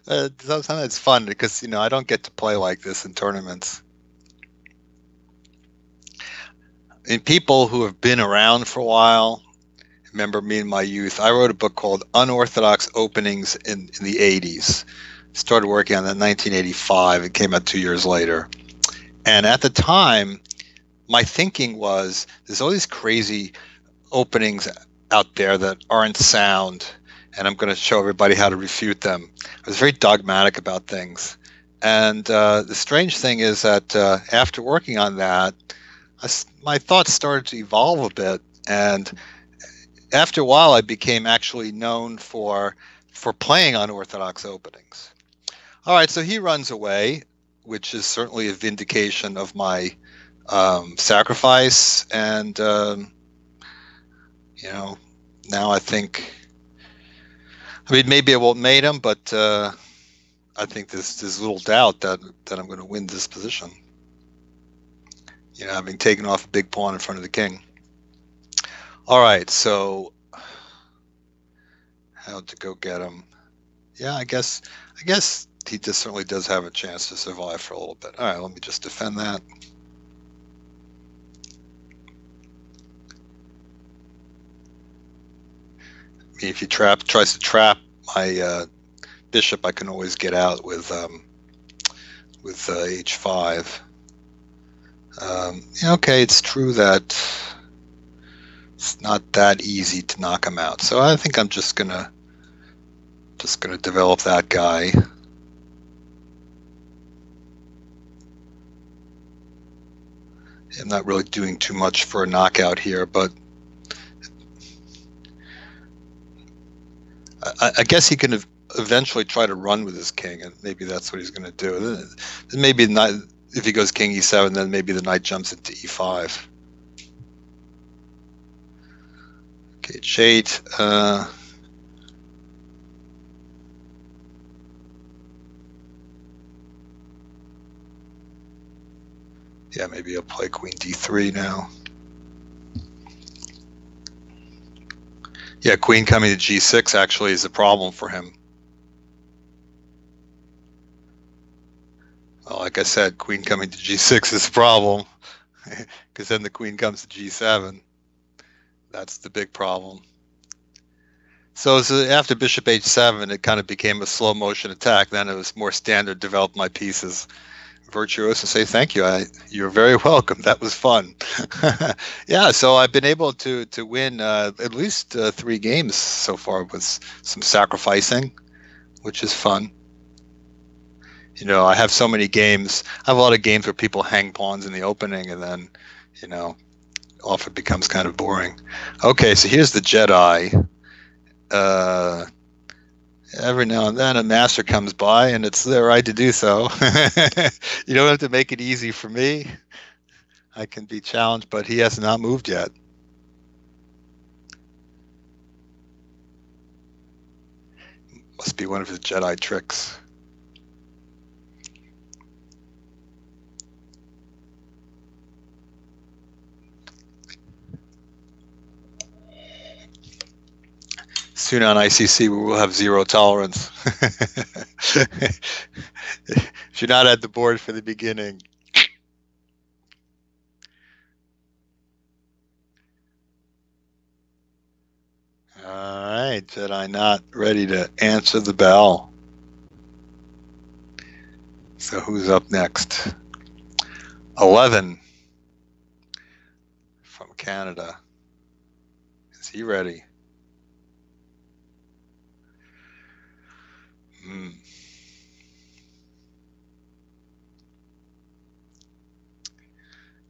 Sometimes it's fun because I don't get to play like this in tournaments. And people who have been around for a while remember me in my youth. I wrote a book called Unorthodox Openings in the 80s. Started working on that in 1985. It came out 2 years later. And at the time, my thinking was there's all these crazy openings out there that aren't sound, and I'm going to show everybody how to refute them. I was very dogmatic about things. And the strange thing is that after working on that, my thoughts started to evolve a bit. And after a while, I became actually known for playing unorthodox openings. All right, so he runs away, which is certainly a vindication of my sacrifice. And, now I think, maybe I won't mate him, but I think there's little doubt that I'm going to win this position. Having taken off a big pawn in front of the king. All right, so how to go get him? Yeah, I guess he certainly does have a chance to survive for a little bit. All right, let me just defend that. If he tries to trap my bishop, I can always get out with h5. Okay, it's true that it's not that easy to knock him out. So I think I'm just gonna develop that guy. I'm not really doing too much for a knockout here, but I guess he can eventually try to run with his king, and maybe that's what he's going to do. Then maybe not. If he goes king e7, then maybe the knight jumps into e5. Okay, h8. Yeah, maybe I'll play queen d3 now. Yeah, queen coming to g6 actually is a problem for him. like I said, queen coming to g6 is a problem, because then the queen comes to g7. That's the big problem. So after bishop h7, it kind of became a slow motion attack. Then it was more standard, develop my pieces. Virtuoso say thank you. You're very welcome. That was fun. Yeah, so I've been able to win at least 3 games so far with some sacrificing, which is fun. You know, I have so many games. I have a lot of games where people hang pawns in the opening, and then, you know, often becomes kind of boring. Okay, so here's the Jedi. Every now and then a master comes by, and it's their right to do so. You don't have to make it easy for me. I can be challenged, but he has not moved yet. Must be one of his Jedi tricks. Soon on ICC, we will have 0 tolerance. If you're not at the board for the beginning. All right, Jedi not ready to answer the bell. So who's up next? 11 from Canada. Is he ready?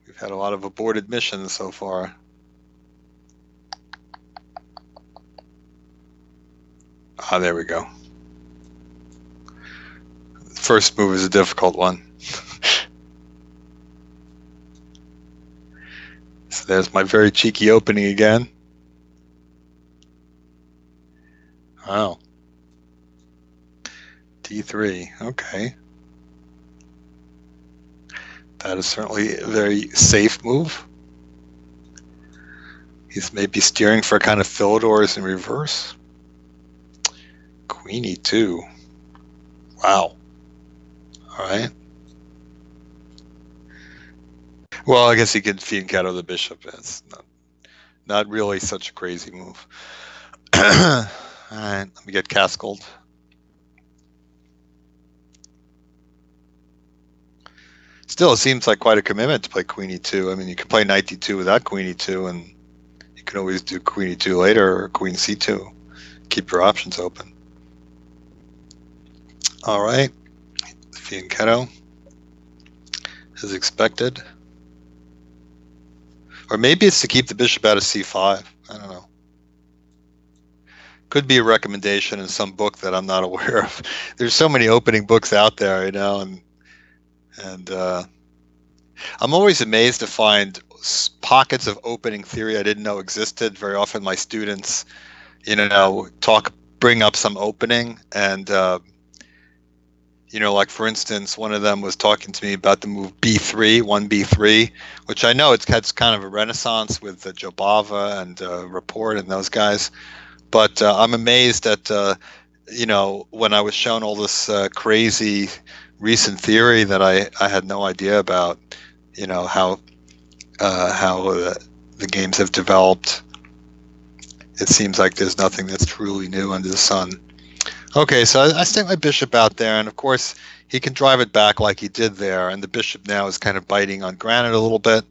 We've had a lot of aborted missions so far. Ah, there we go. The first move is a difficult one. So there's my very cheeky opening again. Wow. D3, okay. That is certainly a very safe move. He's maybe steering for a kind of Philidors in reverse. Queen E2. Wow. All right. Well, I guess he could fianchetto the bishop. It's not really such a crazy move. All right, let me get castled. Still, it seems like quite a commitment to play Queen E2. I mean, you can play Knight D2 without Queen E2, and you can always do Queen E2 later or Queen C2. Keep your options open. All right, fianchetto as expected. Or maybe it's to keep the bishop out of C5. I don't know. Could be a recommendation in some book that I'm not aware of. There's so many opening books out there, you know, and I'm always amazed to find pockets of opening theory I didn't know existed. Very often my students, you know, bring up some opening, and you know, like for instance, one of them was talking to me about the move B3, 1B3, which I know it's kind of a renaissance with Jobava and Rapport and those guys. But I'm amazed at, you know, when I was shown all this crazy recent theory that I had no idea about, you know, how the games have developed. It seems like there's nothing that's truly new under the sun. Okay, so I stick my bishop out there, and of course he can drive it back like he did there, and the bishop now is kind of biting on granite a little bit,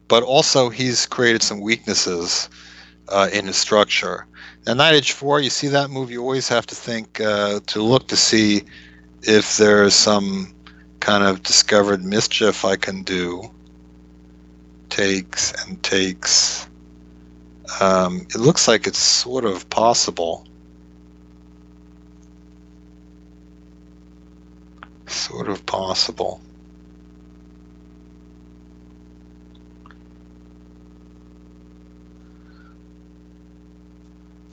but also he's created some weaknesses in his structure. Now Knight H4, you see that move, you always have to think to look to see if there's some kind of discovered mischief I can do. Takes and takes. It looks like it's sort of possible. Sort of possible.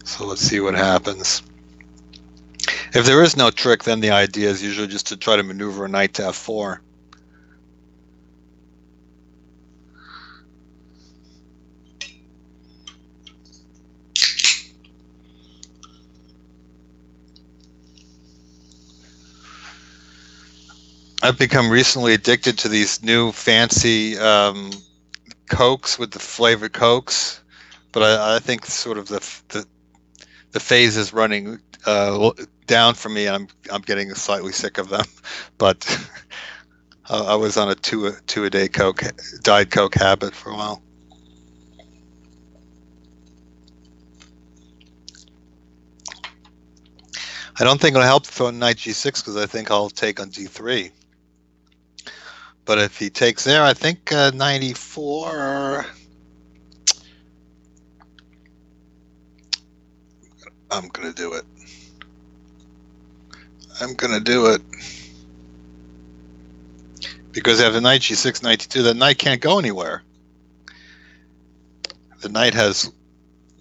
So let's see what happens. If there is no trick, then the idea is usually just to try to maneuver a knight to F4. I've become recently addicted to these new fancy Cokes with the flavored Cokes, but I think sort of the phase is running down for me, and I'm getting slightly sick of them. But I was on a two a day Coke, Diet Coke habit for a while. I don't think it'll help to throw in knight g6 because I think I'll take on d3. But if he takes there, I think 94. I'm gonna do it. I'm gonna do it because after knight g6, knight d2, that knight can't go anywhere. The knight has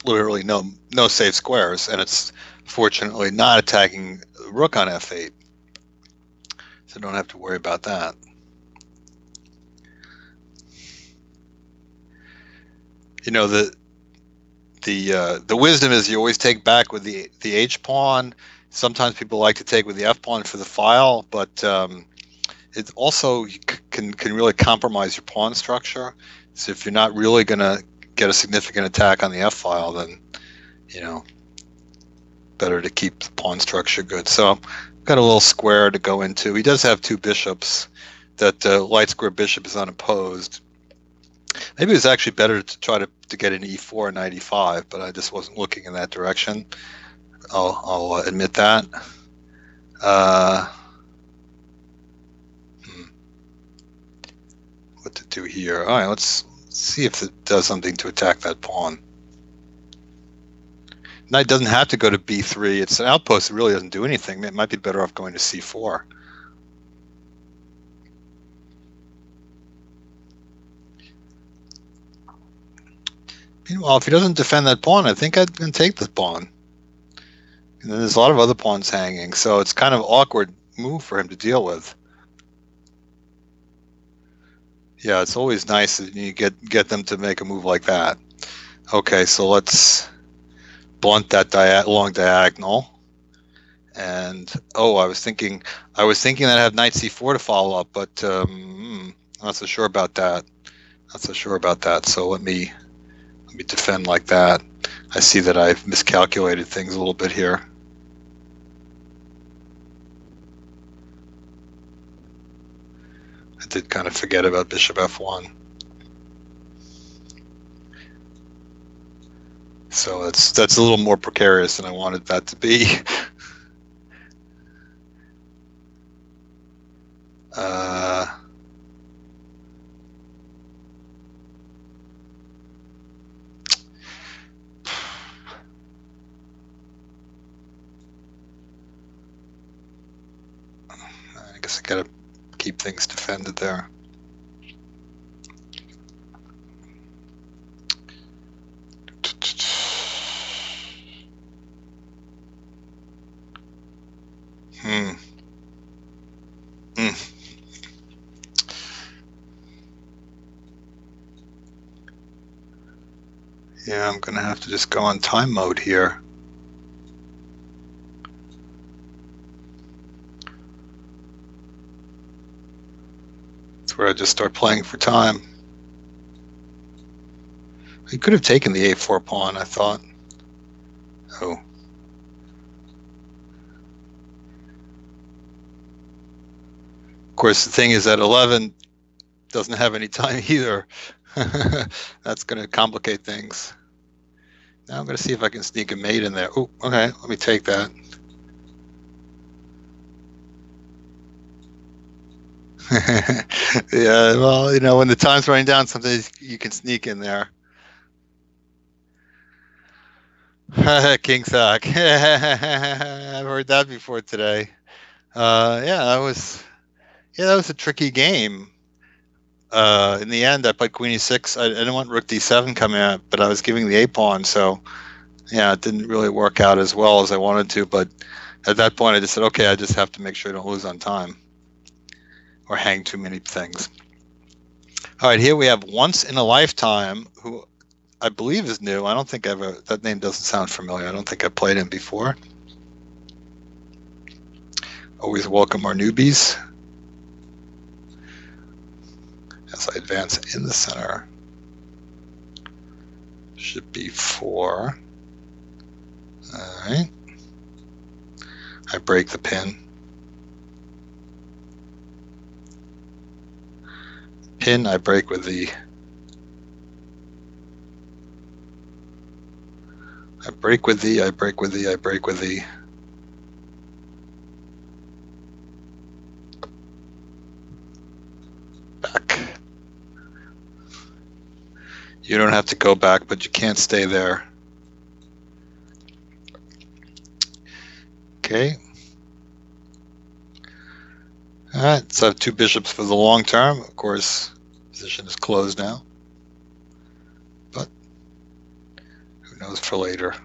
literally no safe squares, and it's fortunately not attacking rook on f8, so don't have to worry about that. You know, the wisdom is you always take back with the h pawn. Sometimes people like to take with the f pawn for the file, but it also can really compromise your pawn structure. So if you're not really going to get a significant attack on the f file, then better to keep the pawn structure good. So I've got a little square to go into. He does have two bishops. That light square bishop is unopposed. Maybe it's actually better to try to get an e4 and knight e5, but I just wasn't looking in that direction. I'll admit that. What to do here? All right, let's see if it does something to attack that pawn. Knight doesn't have to go to b3. It's an outpost. It really doesn't do anything. It might be better off going to c4. Meanwhile, if he doesn't defend that pawn, I think I can take the pawn. And then there's a lot of other pawns hanging, so it's kind of an awkward move for him to deal with. Yeah, it's always nice that you get them to make a move like that. Okay, so let's blunt that long diagonal. And I was thinking that I have knight c4 to follow up, but I'm not so sure about that. So let me defend like that. I see that I've miscalculated things a little bit here. I did kind of forget about bishop f1. So that's a little more precarious than I wanted that to be. I guess I gotta keep things defended there. Yeah, I'm gonna have to just go on time mode here. That's where I just start playing for time. He could have taken the a4 pawn, I thought. Oh. Of course, the thing is that 11 doesn't have any time either. That's going to complicate things. Now I'm going to see if I can sneak a mate in there. Oh, okay, let me take that. Yeah, well, when the time's running down, sometimes you can sneak in there. King Sack. I've heard that before today. Yeah, that was a tricky game. In the end, I played queen e6. I didn't want rook d7 coming out, but I was giving the a pawn, so yeah, it didn't really work out as well as I wanted to. But at that point, I just said, okay, I just have to make sure I don't lose on time or hang too many things. All right, here we have Once in a Lifetime, who I believe is new. I don't think that name doesn't sound familiar. I don't think I played him before. Always welcome our newbies. as I advance in the center. Should be 4. Alright. I break the pin. Pin, I break with the... I break with the, I break with the, I break with the... Back. You don't have to go back, but you can't stay there. Okay. All right, so I have 2 bishops for the long term. Of course, position is closed now, but who knows for later.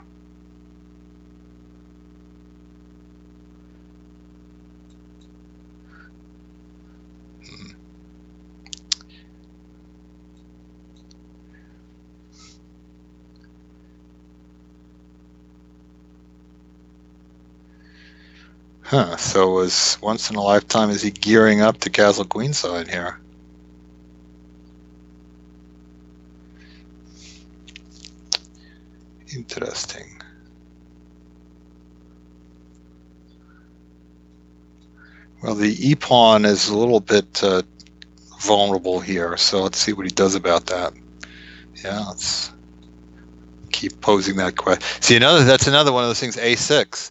Huh, so was once in a lifetime, is he gearing up to castle queenside here? Interesting. Well, the e-pawn is a little bit vulnerable here, so let's see what he does about that. Yeah, let's keep posing that question. See, that's another one of those things, a6.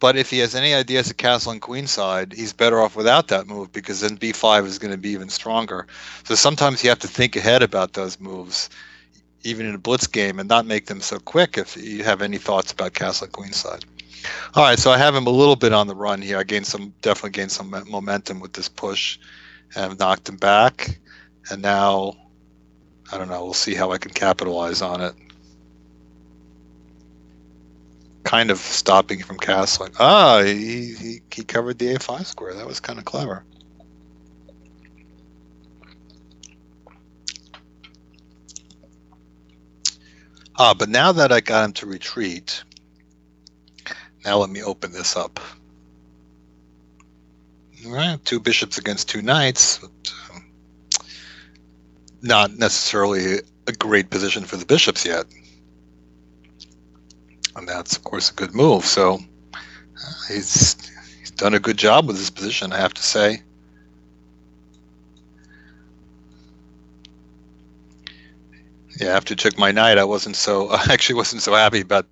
But if he has any ideas of castle and queenside, he's better off without that move, because then b5 is going to be even stronger. So sometimes you have to think ahead about those moves, even in a blitz game, and not make them so quick if you have any thoughts about castle and queenside. All right, so I have him a little bit on the run here. I definitely gained some momentum with this push, and I've knocked him back. And now, I don't know, we'll see how I can capitalize on it. Kind of stopping from castling. Ah, he covered the a5 square. That was kind of clever. But now that I got him to retreat, now let me open this up. All right, 2 bishops against 2 knights. But, not necessarily a great position for the bishops yet. And that's, of course, a good move. So he's done a good job with his position, I have to say. Yeah, after he took my knight, I actually wasn't so happy about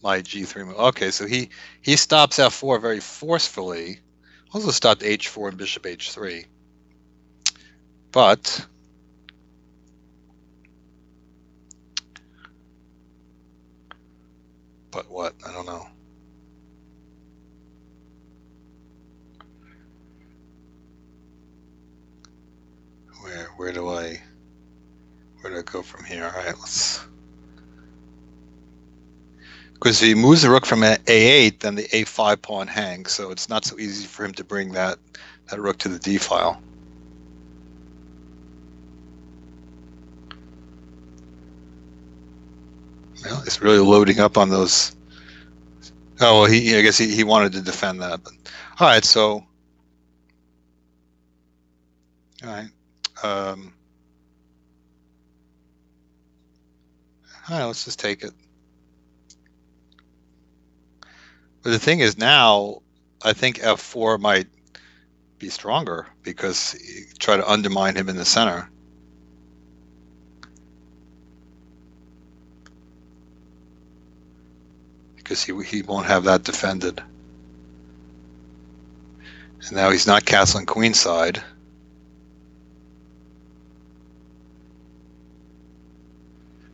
my g3 move. Okay, so he stops f4 very forcefully. Also stopped h4 and bishop h3. But what? I don't know. Where do I go from here? All right, let's. Because if he moves the rook from a8, then the a5 pawn hangs, so it's not so easy for him to bring that rook to the d file. Well, it's really loading up on those. Oh, well, I guess he wanted to defend that. But all right, so all right. All right, let's just take it. But the thing is, now I think f4 might be stronger, because you try to undermine him in the center. Because he won't have that defended. And now he's not castling queenside.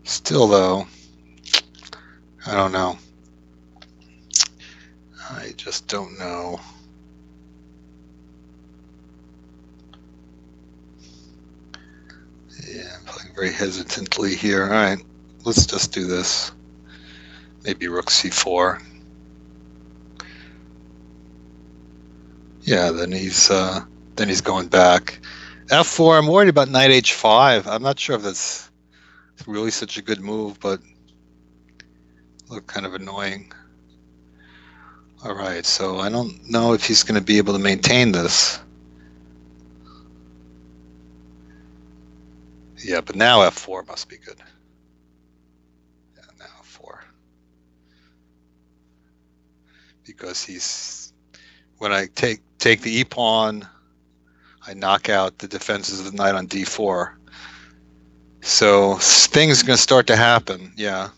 Still, though, I don't know. I just don't know. Yeah, I'm playing very hesitantly here. All right, let's just do this. Maybe rook c4. Yeah, then he's going back. f4. I'm worried about knight h5. I'm not sure if that's really such a good move, but look kind of annoying. All right, so I don't know if he's going to be able to maintain this. Yeah, but now f4 must be good. Yeah, now f4. Because he's, when I take the e pawn, I knock out the defenses of the knight on d4. So things are going to start to happen. Yeah,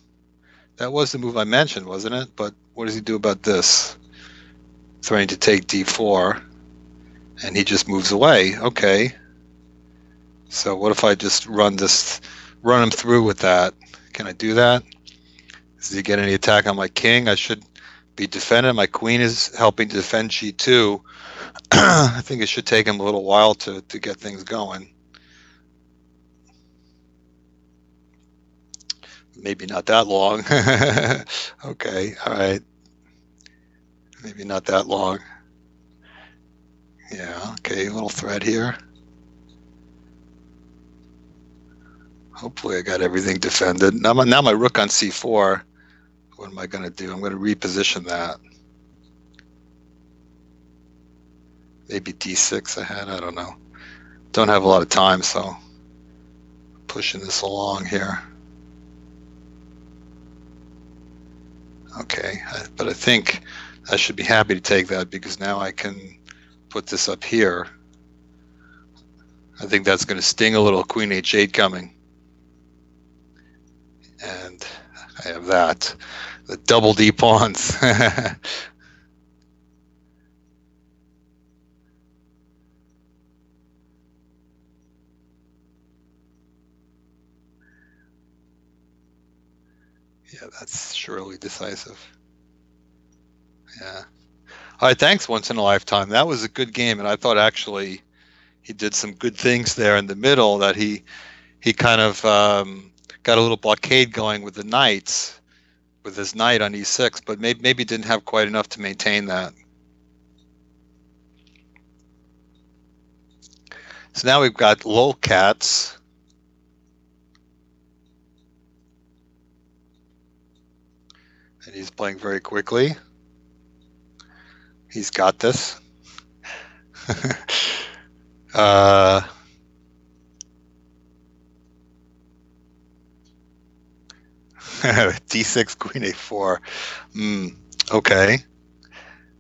that was the move I mentioned, wasn't it? But what does he do about this? Threatening to take d4, and he just moves away. Okay. So what if I just run him through with that? Can I do that? Does he get any attack on my king? I should be defended. My queen is helping to defend g2. I think it should take him a little while to get things going. Maybe not that long. Okay, all right. Maybe not that long. Yeah, okay, a little thread here. Hopefully I got everything defended. Now my rook on c4. What am I going to do? I'm going to reposition that. Maybe d6 ahead, I don't know. Don't have a lot of time, so pushing this along here. Okay, but I think I should be happy to take that because now I can put this up here. I think that's going to sting a little. Queen h8 coming. And I have that. The double D pawns. Yeah, that's surely decisive. Yeah. All right, thanks, Once in a Lifetime. That was a good game, and I thought actually he did some good things there in the middle, that he kind of got a little blockade going with the knights, with his knight on e6, but maybe didn't have quite enough to maintain that. So now we've got lolcats. And he's playing very quickly. He's got this. D6, Queen A4. Okay.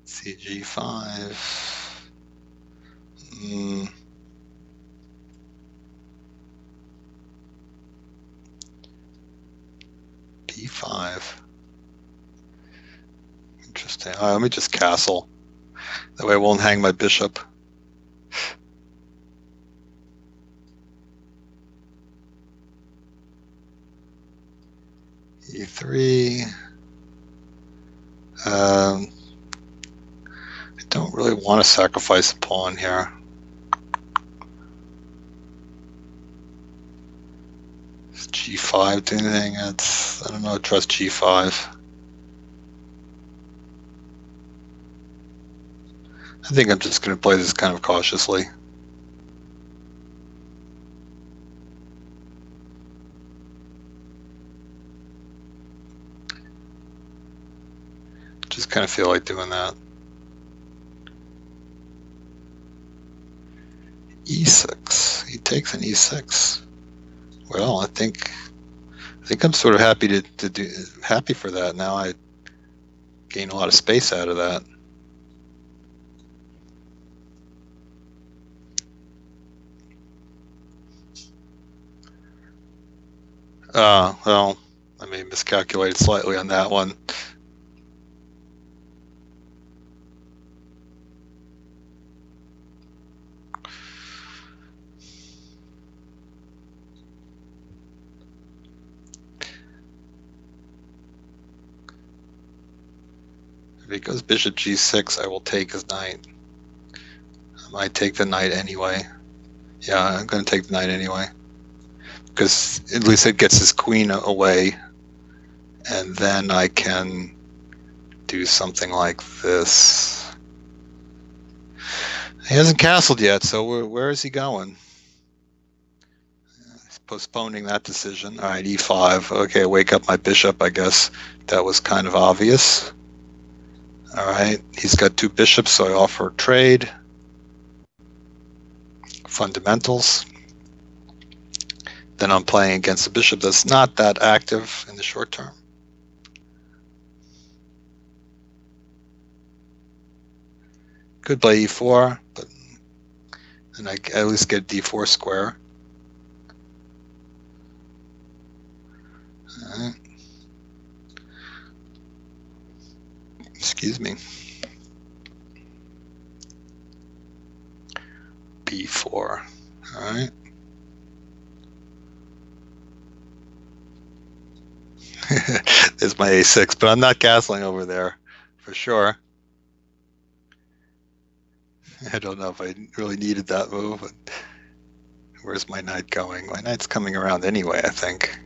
CG5. B5. Interesting. All right, let me just castle. That way I won't hang my bishop. E3. I don't really want to sacrifice a pawn here. Does G5 do anything? I don't know, trust G5. I think I'm just going to play this kind of cautiously. Just kind of feel like doing that. E6. He takes an E6. Well, I think I'm sort of happy happy for that. Now I gain a lot of space out of that. Well, I may have miscalculated slightly on that one. If he goes bishop g6, I will take his knight. I might take the knight anyway. Yeah, I'm going to take the knight anyway. Because at least it gets his queen away. And then I can do something like this. He hasn't castled yet, so where is he going? He's postponing that decision. All right, e5. Okay, wake up my bishop, I guess. That was kind of obvious. All right, he's got two bishops, so I offer trade. Fundamentals. then I'm playing against a bishop that's not that active in the short term. Could play e4, but then I at least get d4 square. Excuse me. b4. All right. There's my a6, but I'm not castling over there for sure. I don't know if I really needed that move. But where's my knight going? My knight's coming around anyway, I think.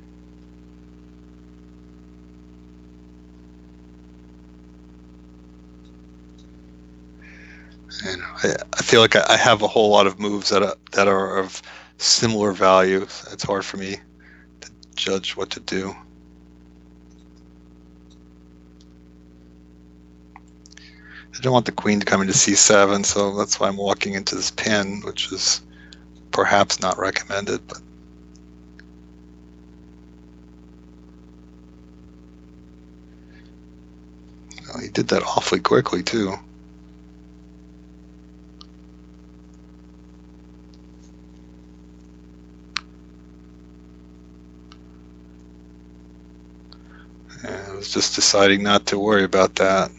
And I feel like I have a whole lot of moves that are of similar value. It's hard for me to judge what to do. I don't want the queen to come into c7, so that's why I'm walking into this pin, which is perhaps not recommended. But well, he did that awfully quickly too. And I was just deciding not to worry about that.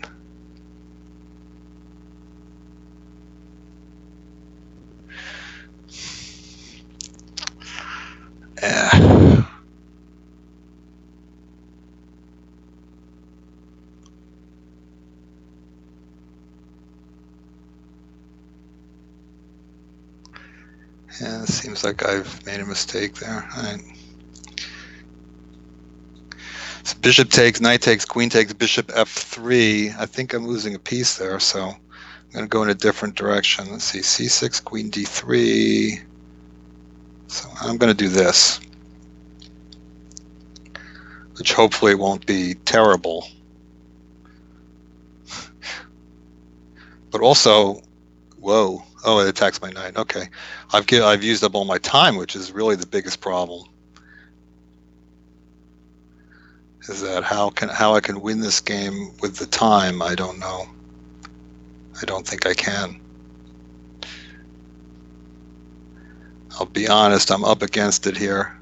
Yeah, it seems like I've made a mistake there. All right. So bishop takes, knight takes, queen takes, bishop f3. I think I'm losing a piece there, so I'm going to go in a different direction. Let's see, c6, queen d3. So I'm going to do this, which hopefully won't be terrible. But also, whoa, oh, it attacks my knight. Okay, I've used up all my time, which is really the biggest problem. Is that how I can win this game with the time? I don't know. I don't think I can. I'll be honest, I'm up against it here.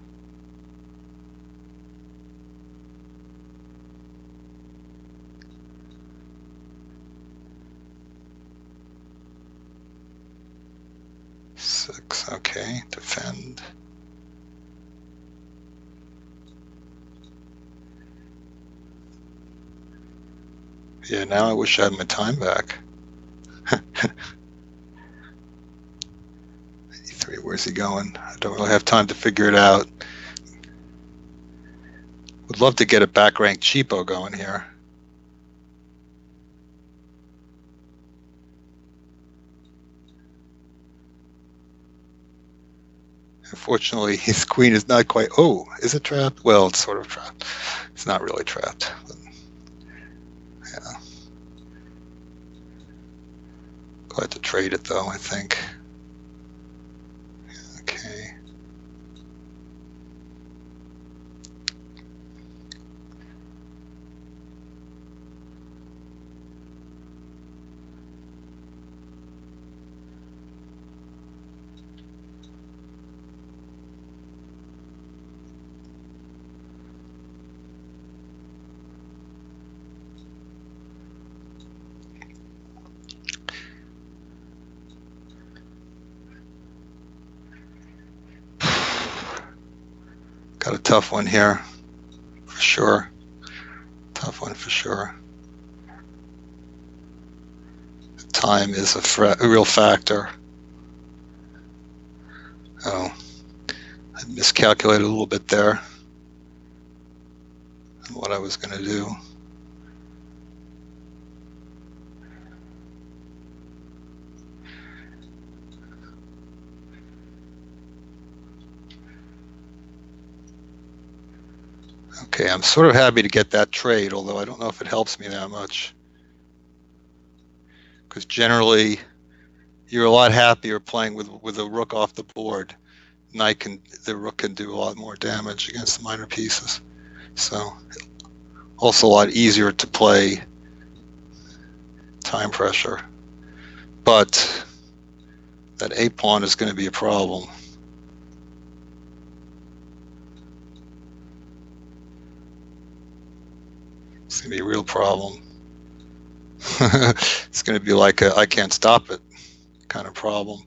Six, okay, defend. Yeah, now I wish I had my time back. 83, where's he going? I don't really have time to figure it out. Would love to get a back rank cheapo going here. Unfortunately, his queen is not quite. Oh, is it trapped? Well, it's sort of trapped. It's not really trapped. But yeah. Glad to trade it though, I think. Okay. Got a tough one here, for sure. Tough one for sure. Time is a real factor. Oh, I miscalculated a little bit there on what I was going to do. Okay, I'm sort of happy to get that trade, although I don't know if it helps me that much. Because generally, you're a lot happier playing with a rook off the board the rook can do a lot more damage against the minor pieces. So also a lot easier to play time pressure. But that A pawn is going to be a problem. It's going to be a real problem. It's going to be like a I can't stop it kind of problem.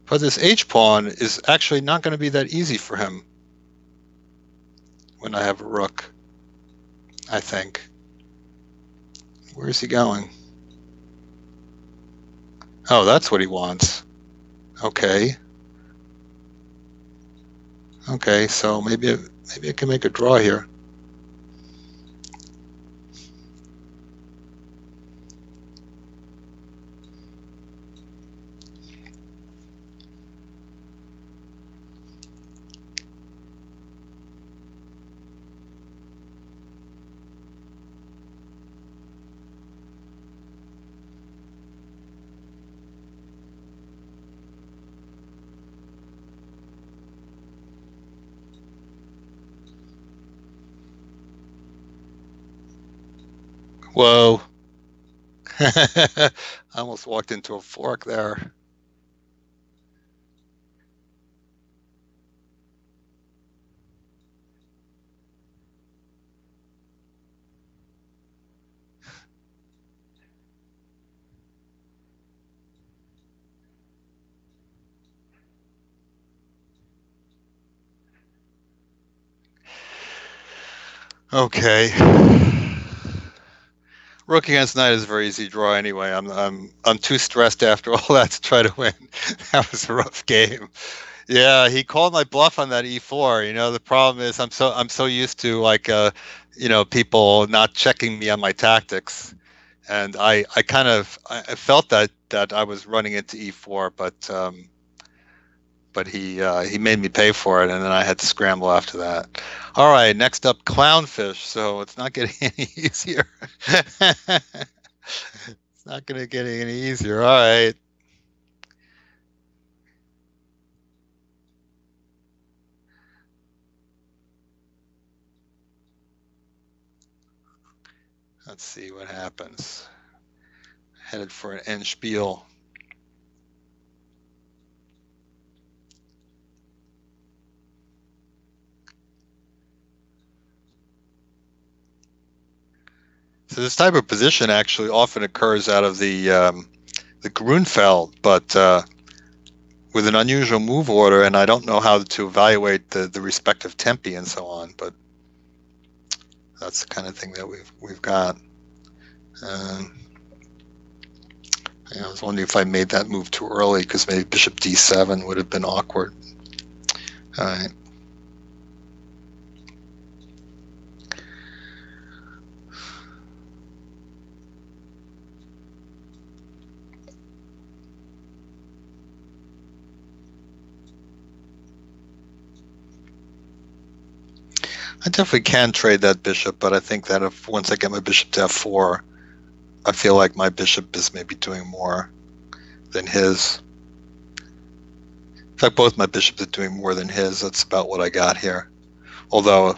But this H pawn is actually not going to be that easy for him when I have a rook, I think. Where is he going? Oh, that's what he wants. Okay. Okay, so maybe I can make a draw here. Whoa. I almost walked into a fork there. Okay. Rook against knight is a very easy draw anyway. I'm too stressed after all that to try to win. That was a rough game. Yeah, he called my bluff on that e4. You know, the problem is I'm so used to like people not checking me on my tactics, and I felt that I was running into e4, but he made me pay for it, and then I had to scramble after that. All right, next up, clownfish. So it's not getting any easier. It's not going to get any easier. All right. Let's see what happens. Headed for an Endspiel. So this type of position actually often occurs out of the Grunfeld, but with an unusual move order, and I don't know how to evaluate the respective tempi and so on, but that's the kind of thing that we've got. I was wondering if I made that move too early, because maybe bishop d7 would have been awkward. All right. I definitely can trade that bishop, but I think that if once I get my bishop to f4, I feel like my bishop is maybe doing more than his. In fact, both my bishops are doing more than his. That's about what I got here. Although,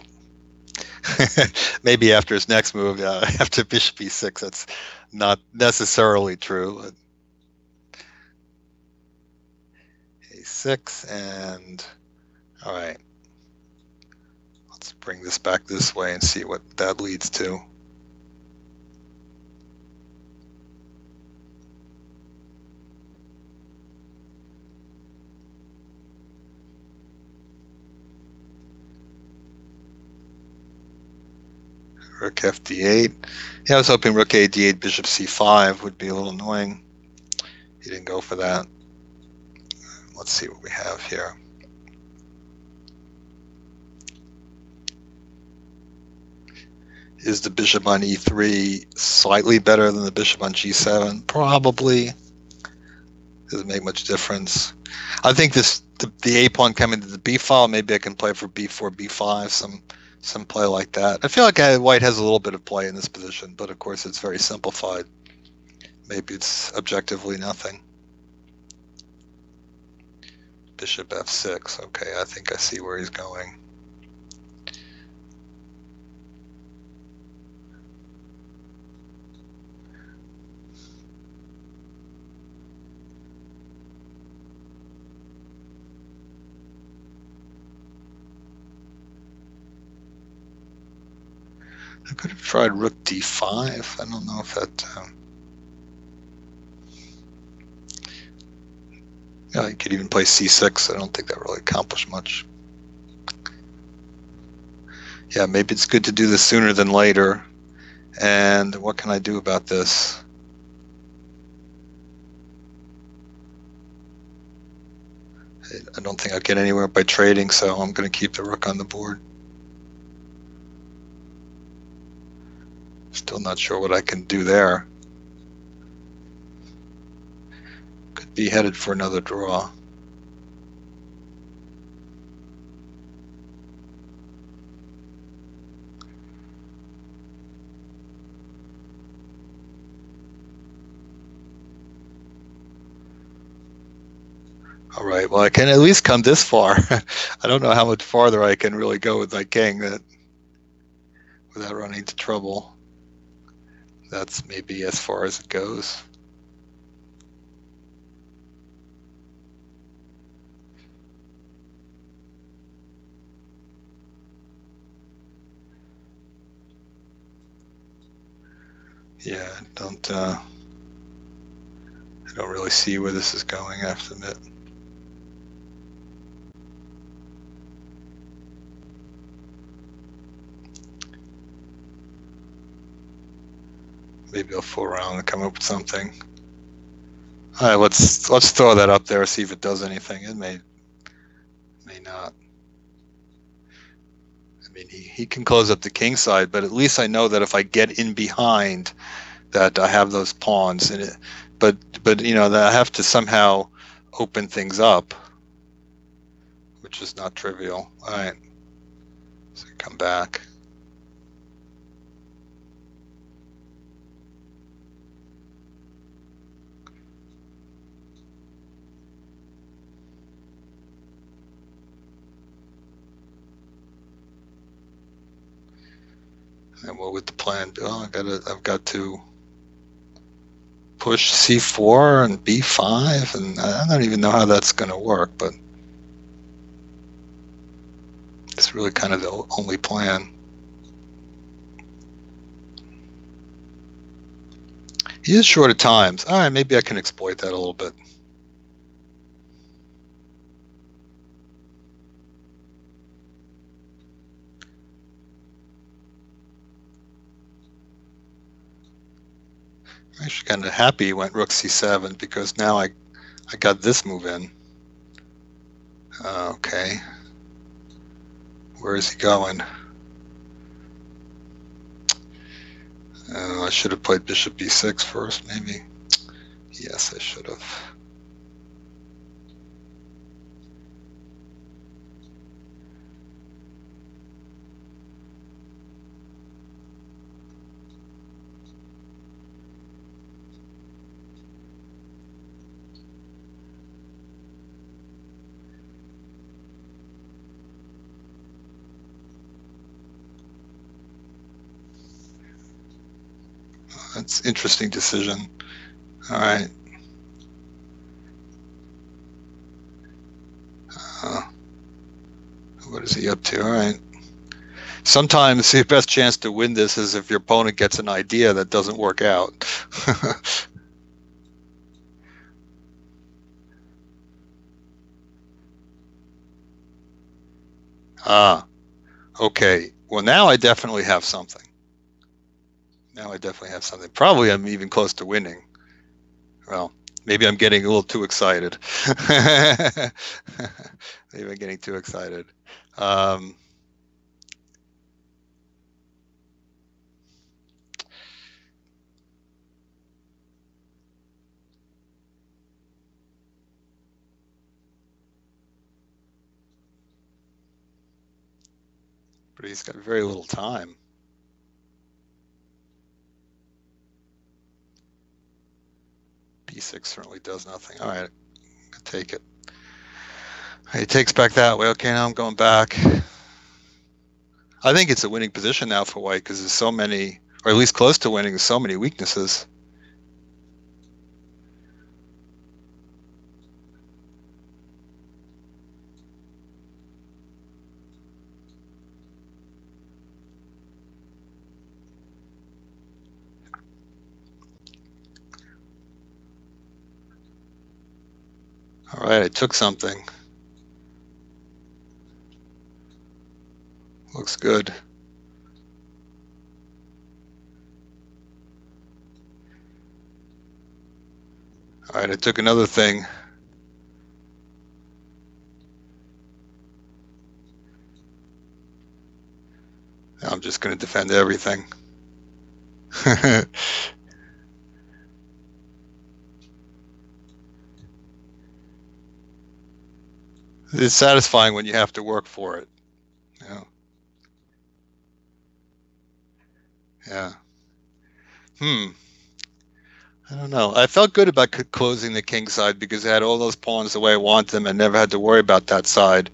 maybe after his next move, after bishop e6, that's not necessarily true. a6, and all right. Let's bring this back this way and see what that leads to. Rook fd8. Yeah, I was hoping rook a d8, bishop c5 would be a little annoying. He didn't go for that. Let's see what we have here. Is the bishop on e3 slightly better than the bishop on g7? Probably. Doesn't make much difference. I think this the A pawn coming to the B file. Maybe I can play for B4, B5, some play like that. I feel like white has a little bit of play in this position, but of course it's very simplified. Maybe it's objectively nothing. Bishop F6. Okay, I think I see where he's going. I could have tried rook d5. I don't know if that... yeah, you could even play c6. I don't think that really accomplished much. Yeah, maybe it's good to do this sooner than later. And what can I do about this? I don't think I'll get anywhere by trading, so I'm going to keep the rook on the board. Still not sure what I can do there. Could be headed for another draw. All right, well, I can at least come this far. I don't know how much farther I can really go with my king without running into trouble. That's maybe as far as it goes. Yeah, I don't really see where this is going, I have to admit. Maybe I'll fool around and come up with something. All right, let's throw that up there, see if it does anything. It may not. I mean, he can close up the king side, but at least I know that if I get in behind, that I have those pawns in it. But you know, that I have to somehow open things up, which is not trivial. All right, so come back. And what would the plan be? Oh, I've got to push c4 and b5, and I don't even know how that's going to work, but it's really kind of the only plan. He is short of times. All right, maybe I can exploit that a little bit. I'm actually kind of happy he went rook c7 because now I got this move in. Okay. Where is he going? I should have played bishop b6 first, maybe. Yes, I should have. That's an interesting decision. All right. What is he up to? All right. Sometimes the best chance to win this is if your opponent gets an idea that doesn't work out. Okay. Well, now I definitely have something. Now I definitely have something. Probably I'm even close to winning. Well, maybe I'm getting a little too excited. Maybe I'm getting too excited. but he's got very little time. B6 certainly does nothing. All right, I'll take it. He takes back that way. Okay, now I'm going back. I think it's a winning position now for white because there's so many, or at least close to winning, there's so many weaknesses. All right, I took something. Looks good. All right, I took another thing. Now I'm just going to defend everything. It's satisfying when you have to work for it. Yeah. Yeah. I don't know. I felt good about closing the king side because I had all those pawns the way I want them and never had to worry about that side.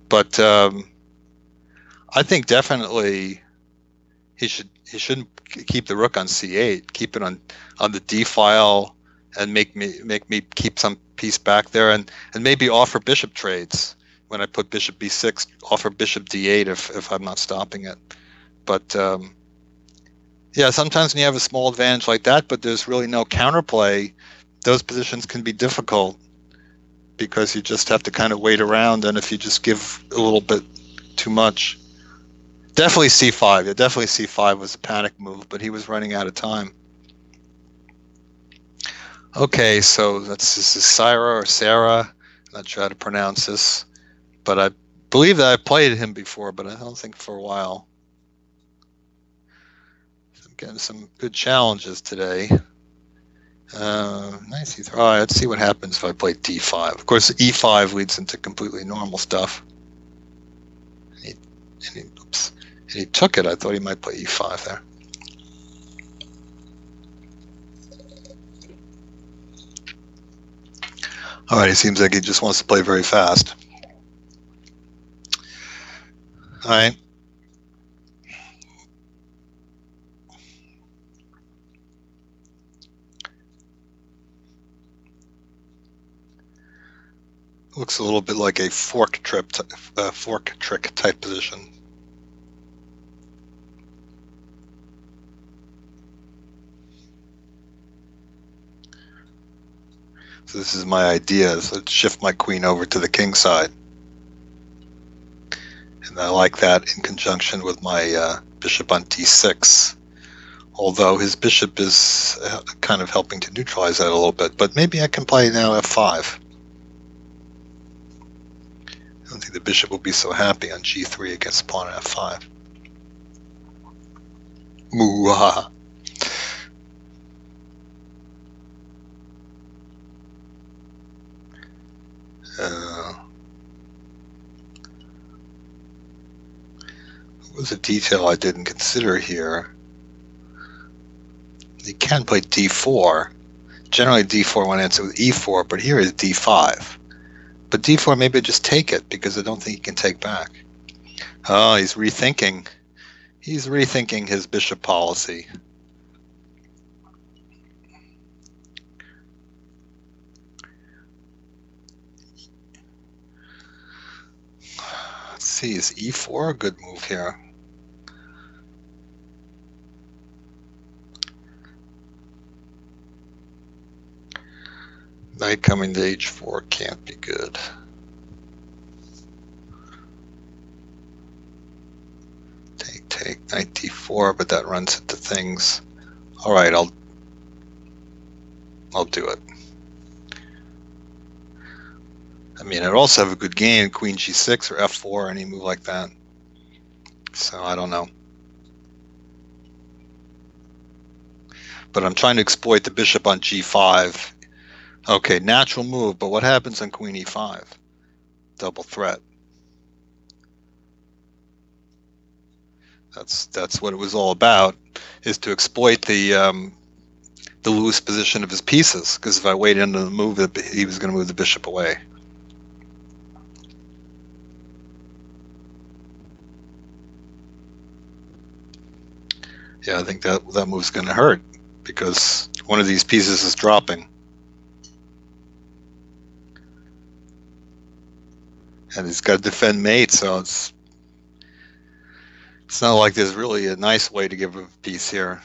But I think definitely he shouldn't keep the rook on c8. Keep it on the d file and make me keep some piece back there and maybe offer bishop trades when I put bishop b6. Offer bishop d8 if I'm not stopping it. But yeah, sometimes when you have a small advantage like that, but there's really no counterplay, those positions can be difficult because you just have to kind of wait around, and if you just give a little bit too much. Definitely c5. Yeah, definitely c5 was a panic move, but he was running out of time. Okay, so this is Sarah or Sarah. I'm not sure how to pronounce this, but I believe that I played him before, but I don't think for a while. Getting some good challenges today. Nice. All right, let's see what happens if I play d5. Of course, e5 leads into completely normal stuff. Oops. And he took it. I thought he might play e5 there. All right, it seems like he just wants to play very fast. All right. Looks a little bit like a fork trick type position. So this is my idea. So let's shift my queen over to the king side. And I like that in conjunction with my bishop on d6. Although his bishop is kind of helping to neutralize that a little bit. But maybe I can play now f5. I don't think the bishop will be so happy on g3 against pawn f5. Moo-ha. What was a detail I didn't consider here? You can play d4. Generally d4 one answer with e4, but here is d5. But d4, maybe I just take it because I don't think he can take back. Oh, he's rethinking. He's rethinking his bishop policy. Let's see, is e4 a good move here? Knight coming to h4 can't be good. Take knight d4, but that runs into things. All right, I'll do it. I mean, I'd also have a good game, queen g6 or f4, any move like that. So I don't know. But I'm trying to exploit the bishop on g5. Okay, natural move, but what happens on queen e5? Double threat. That's what it was all about, is to exploit the loose position of his pieces. Because if I waited into the move, he was going to move the bishop away. Yeah, I think that move's going to hurt because one of these pieces is dropping. And he's got to defend mate, so it's not like there's really a nice way to give a piece here.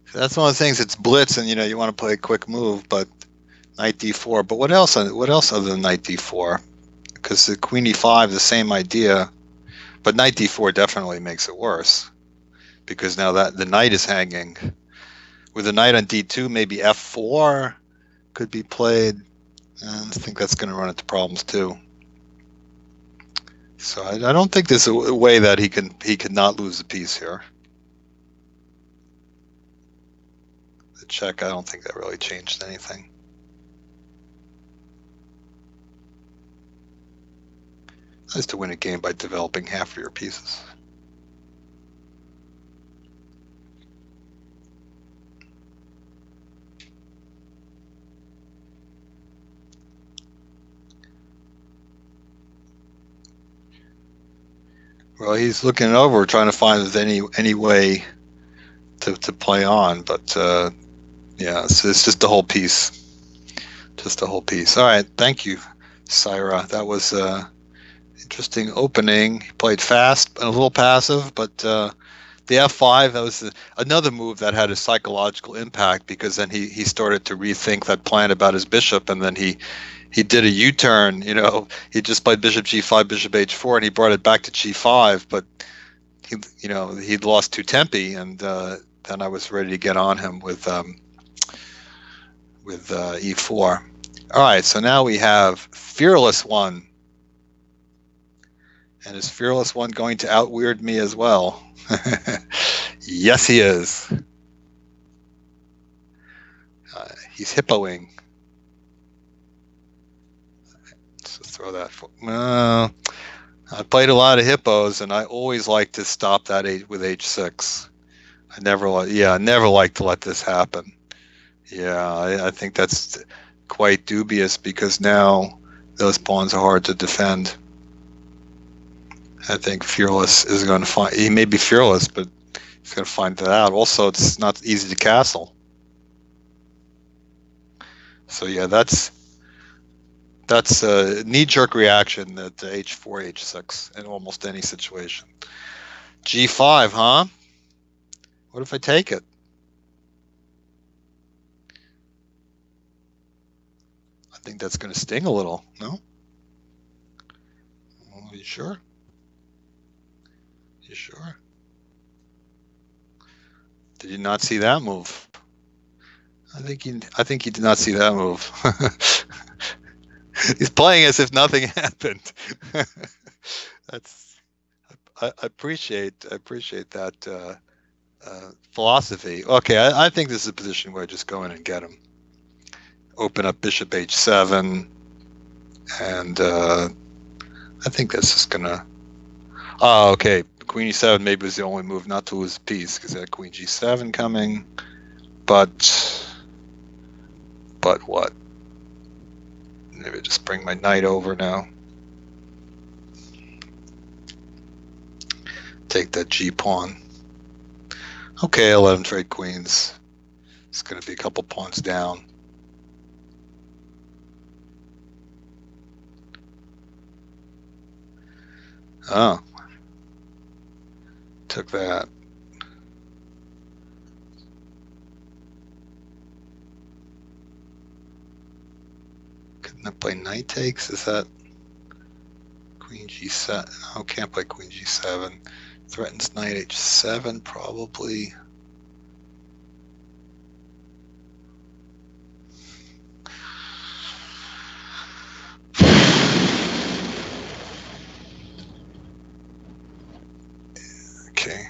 So that's one of the things. It's blitz, and you want to play a quick move, but knight d4. But what else? What else other than knight d4? Because the queen e5, the same idea, but knight d4 definitely makes it worse because now that the knight is hanging. With the knight on d2, maybe f4 could be played. And I think that's going to run into problems too. So I don't think there's a way that he could not lose a piece here. The check, I don't think that really changed anything. Nice to win a game by developing half of your pieces. Well, he's looking it over, trying to find if there's any way to play on, but yeah, so it's just the whole piece. Just the whole piece. All right, thank you, Syra. That was interesting opening. He played fast and a little passive, but the f5, that was another move that had a psychological impact because then he started to rethink that plan about his bishop, and then he did a U-turn. He just played bishop g5, bishop h4, and he brought it back to g5, but he'd lost to tempi, and then I was ready to get on him with e4. All right, so now we have Fearless One. And is Fearless One going to out-weird me as well? Yes, he is. He's hippoing. So throw that. I played a lot of hippos, and I always like to stop that with h6. I never like to let this happen. Yeah, I think that's quite dubious because now those pawns are hard to defend. I think Fearless is going to find. He may be fearless, but he's going to find that out. Also, it's not easy to castle. So yeah, that's a knee-jerk reaction to h4, h6 in almost any situation. g5, huh? What if I take it? I think that's going to sting a little. No? Are you sure? You sure? Did you not see that move? I think he did not see that move. He's playing as if nothing happened. I appreciate that philosophy. Okay, I think this is a position where I just go in and get him. Open up bishop h7, and I think that's just gonna. Oh, okay. Queen e7 maybe was the only move not to lose a piece because I had queen g7 coming, but what? Maybe just bring my knight over now. Take that g pawn. Okay, 11 trade queens. It's going to be a couple pawns down. Oh. Took that. Couldn't I play knight takes? Is that queen g7? Oh, can't play queen g7. Threatens knight h7 probably. Okay.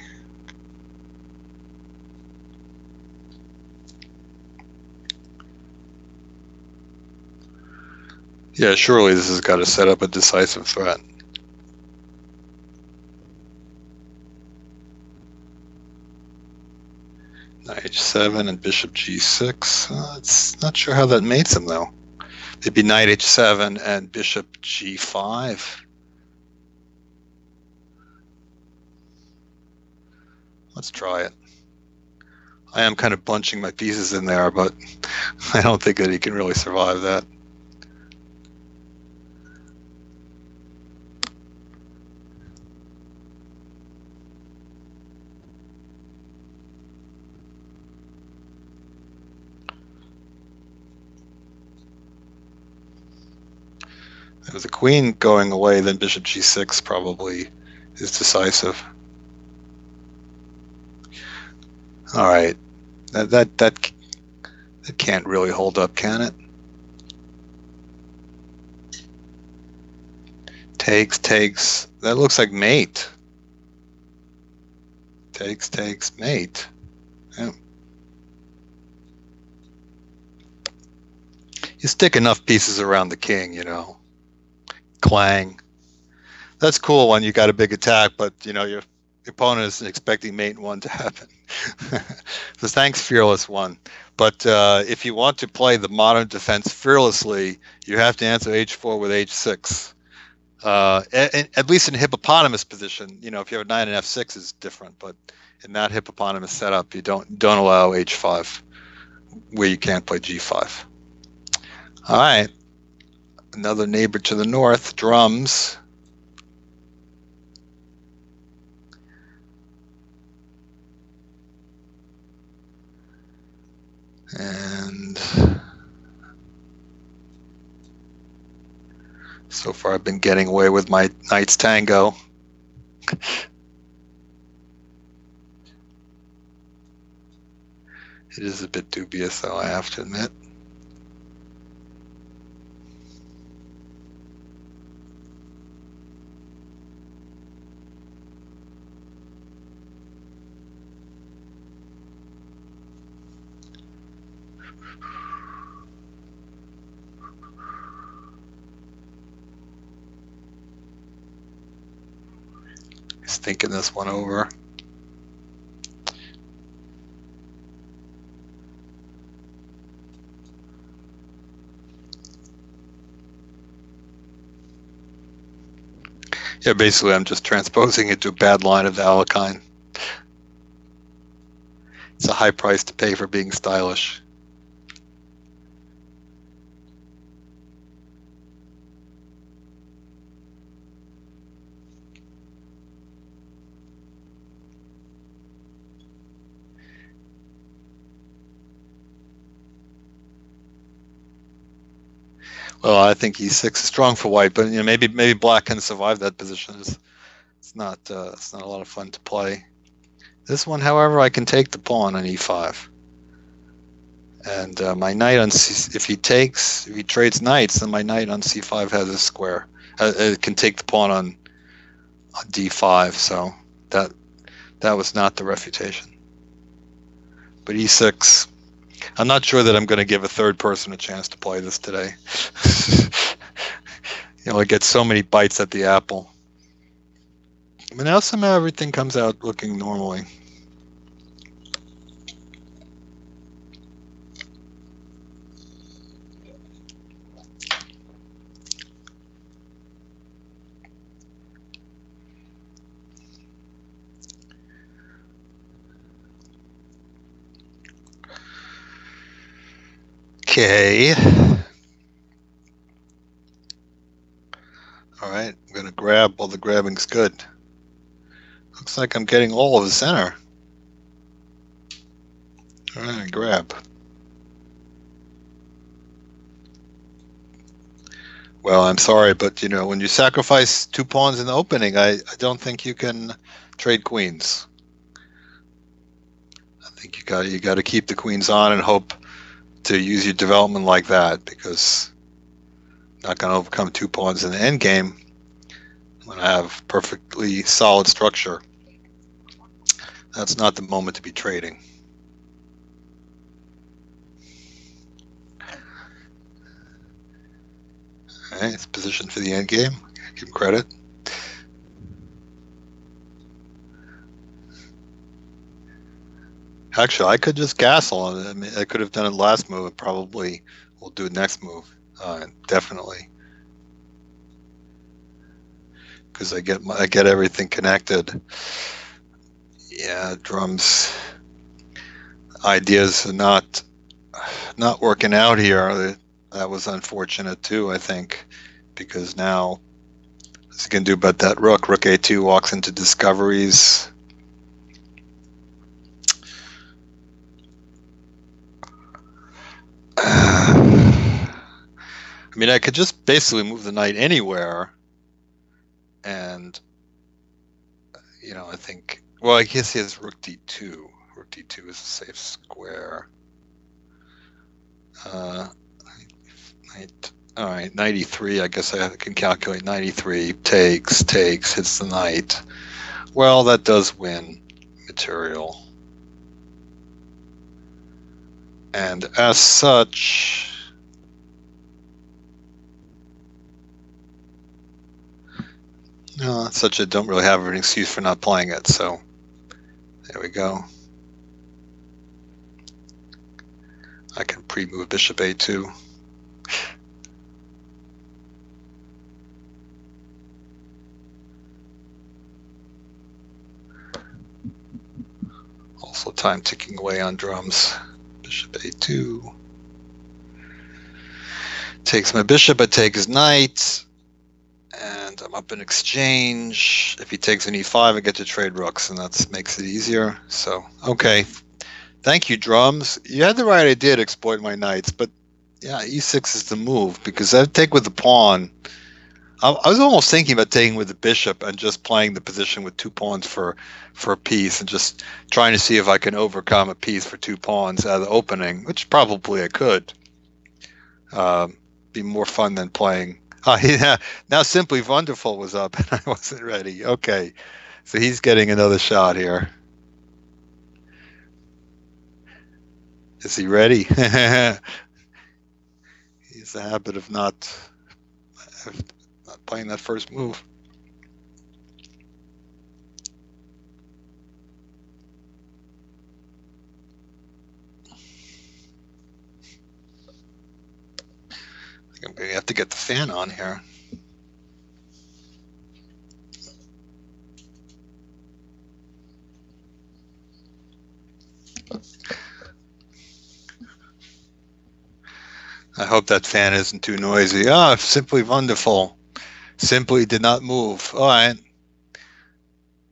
Yeah, surely this has got to set up a decisive threat. Knight h7 and bishop g6. It's not sure how that mates him, though. It'd be knight h7 and bishop g5. Let's try it. I am kind of bunching my pieces in there, but I don't think that he can really survive that. With the queen going away, then bishop g6 probably is decisive. All right, that can't really hold up, can it? Takes. That looks like mate. Takes, mate. Yeah. You stick enough pieces around the king, you know. Clang. That's cool when you got a big attack, but you know your opponent isn't expecting mate 1 to happen. So thanks, Fearless 1. But if you want to play the modern defense fearlessly, you have to answer h4 with h6. At least in hippopotamus position, you know, if you have a knight and f6 is different, but in that hippopotamus setup, you don't allow h5, where you can't play g5. All right, another neighbor to the north, drums. And so far I've been getting away with my knight's tango. It is a bit dubious, though, I have to admit. Just thinking this one over. Yeah, basically I'm just transposing it to a bad line of the Alekhine. It's a high price to pay for being stylish. Well, I think e6 is strong for white, but you know, maybe black can survive that position. It's not a lot of fun to play. This one, however, I can take the pawn on e5, and my knight on c. If he trades knights, then my knight on c5 has a square. It can take the pawn on d5, so that was not the refutation. But e6. I'm not sure that I'm going to give a third person a chance to play this today. You know, I get so many bites at the apple. But now somehow everything comes out looking normally. Okay. All right, I'm going to grab while the grabbing's good. Looks like I'm getting all of the center. All right, grab. Well, I'm sorry, but you know, when you sacrifice 2 pawns in the opening, I don't think you can trade queens. I think you got to keep the queens on and hope to use your development like that, because I'm not going to overcome 2 pawns in the end game when I have perfectly solid structure. That's not the moment to be trading. All right, it's positioned for the end game. Give him credit. Actually, I could just castle on it. I mean, I could have done it last move. And probably we'll do it next move. Definitely, because I get everything connected. Yeah, drums ideas are not working out here. That was unfortunate too, I think, because now what's he can do about that rook? Rook A2 walks into discoveries. I mean, I could just basically move the knight anywhere, and I think. Well, I guess he has rook d2. Rook d2 is a safe square. Knight. All right, 93. I guess I can calculate 93. Takes, hits the knight. Well, that does win material. And as such, I don't really have an excuse for not playing it. So there we go. I can pre-move bishop a2. Also time ticking away on drums. Bishop a2. Takes my bishop, I take his knight. And I'm up in exchange. If he takes an e5, I get to trade rooks, and that makes it easier. So, okay. Thank you, drums. You had the right idea to exploit my knights, but yeah, e6 is the move, because I take with the pawn. I was almost thinking about taking with the bishop and just playing the position with 2 pawns for a piece, and just trying to see if I can overcome a piece for 2 pawns out of the opening, which probably I could. Be more fun than playing. Yeah. Now Simply Wonderful was up and I wasn't ready. Okay, so he's getting another shot here. Is he ready? He has a habit of not playing that first move. I think I'm going to have to get the fan on here. I hope that fan isn't too noisy. Simply Wonderful. Simply did not move. All right.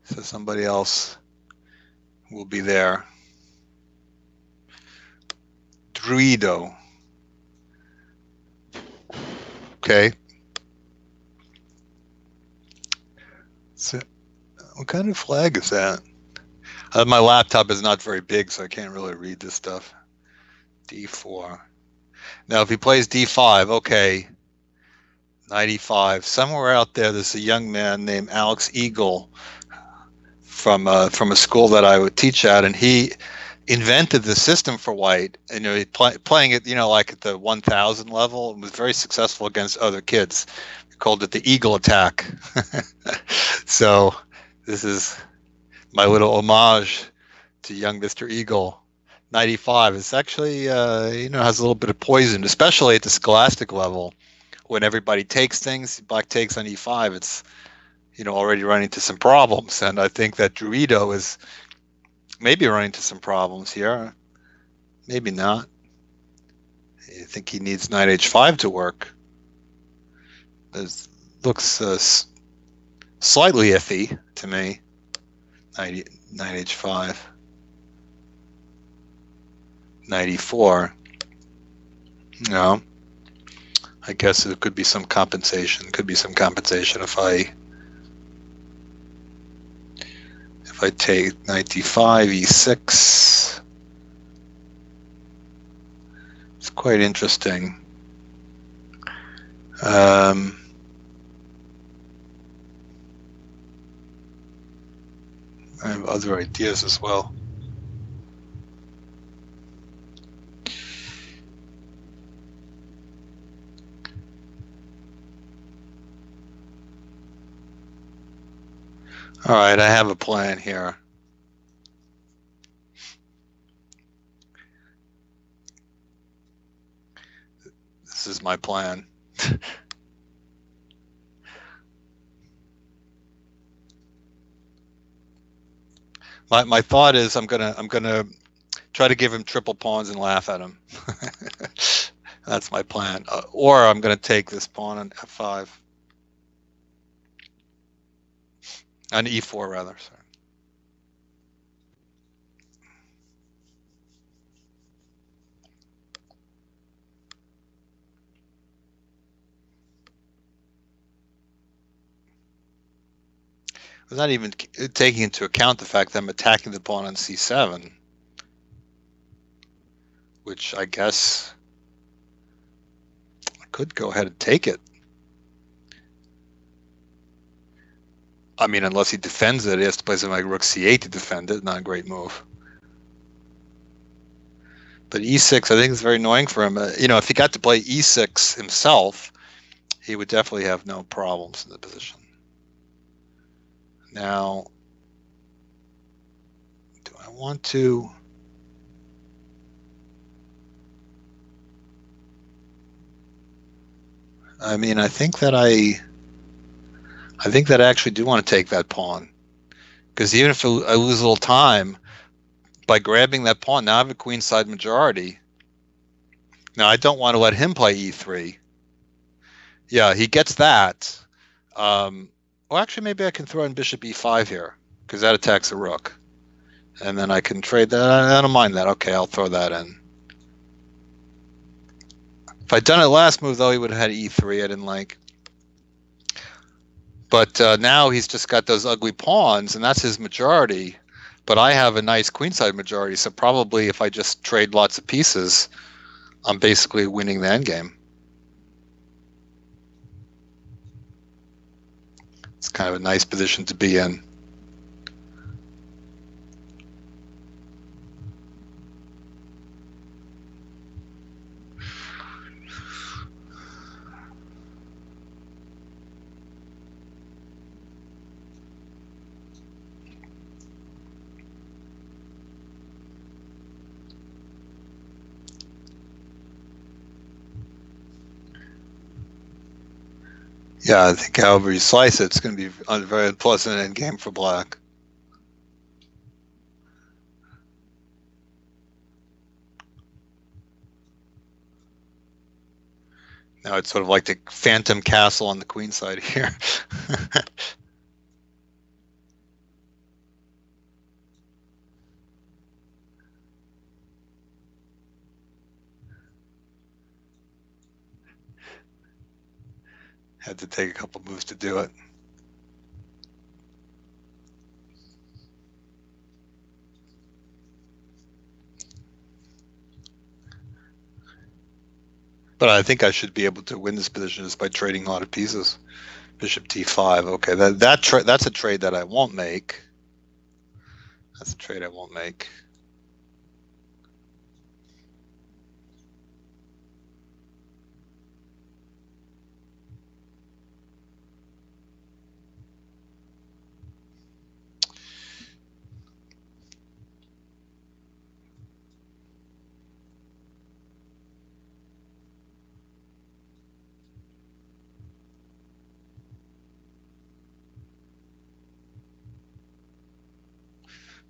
So somebody else will be there. Druido. Okay. So, what kind of flag is that? My laptop is not very big, so I can't really read this stuff. D4. Now, if he plays D5, okay. 95. Somewhere out there, there's a young man named Alex Eagle from a school that I would teach at, and he invented the system for white. And he playing it, like at the 1,000 level, and was very successful against other kids. He called it the Eagle Attack. So this is my little homage to young Mr. Eagle. 95. It's actually, has a little bit of poison, especially at the scholastic level. When everybody takes things, black takes on e5, it's, already running into some problems. And I think that Druido is maybe running into some problems here. Maybe not. I think he needs knight h5 to work. It looks slightly iffy to me. Knight h5. 94. No. I guess it could be some compensation. Could be some compensation if I take knight d5, e6. It's quite interesting. I have other ideas as well. All right, I have a plan here. This is my plan. My thought is I'm gonna try to give him triple pawns and laugh at him. That's my plan. Or I'm gonna take this pawn on f5. On e4 rather. Sorry. I was not even taking into account the fact that I'm attacking the pawn on c7, which I guess I could go ahead and take it. I mean, unless he defends it, he has to play something like rook c8 to defend it. Not a great move. But e6, I think, is very annoying for him. If he got to play e6 himself, he would definitely have no problems in the position. Now, do I want to? I mean, I think that I actually do want to take that pawn, because even if I lose a little time by grabbing that pawn, now I have a queenside majority. Now I don't want to let him play e3. Yeah, he gets that. Well, actually, maybe I can throw in bishop e5 here, because that attacks the rook. And then I can trade that. I don't mind that. Okay, I'll throw that in. If I'd done it last move, though, he would have had e3. I didn't like. But now he's just got those ugly pawns, and that's his majority. But I have a nice queenside majority, so probably if I just trade lots of pieces, I'm basically winning the endgame. It's kind of a nice position to be in. Yeah, I think however you slice it, it's going to be a very pleasant end game for black. Now it's sort of like the phantom castle on the queen side here. Had to take a couple moves to do it. But I think I should be able to win this position just by trading a lot of pieces. Bishop d5. Okay, that's a trade that I won't make. That's a trade I won't make.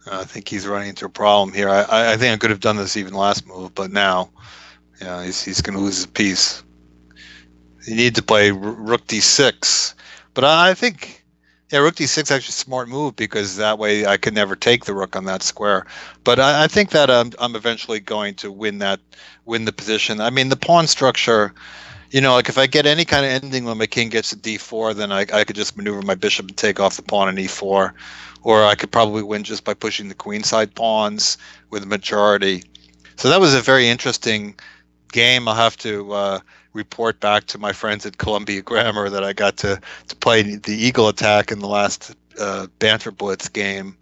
I think he's running into a problem here. I think I could have done this even last move, but now, yeah, he's going to lose his piece. You need to play rook d6, but I think, yeah, rook d6 is actually a smart move, because that way I can never take the rook on that square. But I think that I'm eventually going to win the position. I mean, the pawn structure, like if I get any kind of ending when my king gets to d4, then I could just maneuver my bishop and take off the pawn on e4. Or I could probably win just by pushing the queenside pawns with a majority. So that was a very interesting game. I'll have to report back to my friends at Columbia Grammar that I got to play the eagle attack in the last Banter Blitz game.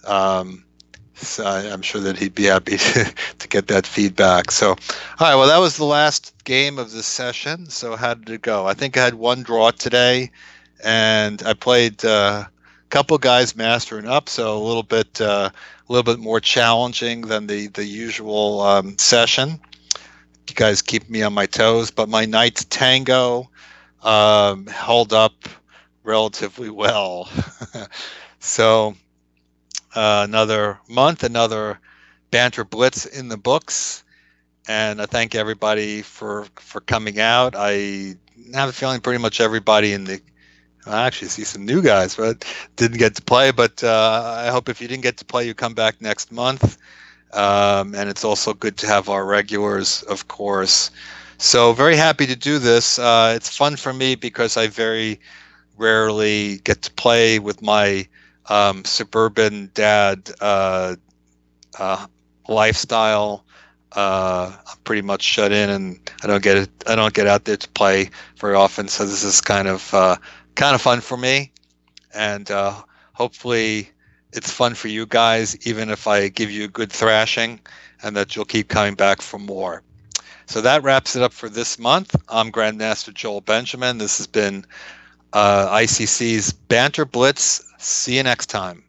So I'm sure that he'd be happy to get that feedback. So, all right, well, that was the last game of this session. So how did it go? I think I had one draw today, and I played... couple guys mastering up, so a little bit more challenging than the usual session. You guys keep me on my toes, but my Knight's Tango held up relatively well. So another month, another Banter Blitz in the books, and I thank everybody for coming out. I have a feeling pretty much everybody in the I actually see some new guys, but didn't get to play. But I hope if you didn't get to play, you come back next month. And it's also good to have our regulars, of course. So very happy to do this. It's fun for me because I very rarely get to play with my suburban dad lifestyle. I'm pretty much shut in, and I don't get out there to play very often. So this is kind of fun for me, and hopefully it's fun for you guys, even if I give you a good thrashing, and that you'll keep coming back for more. So that wraps it up for this month. I'm Grandmaster Joel Benjamin. This has been ICC's Banter Blitz. See you next time.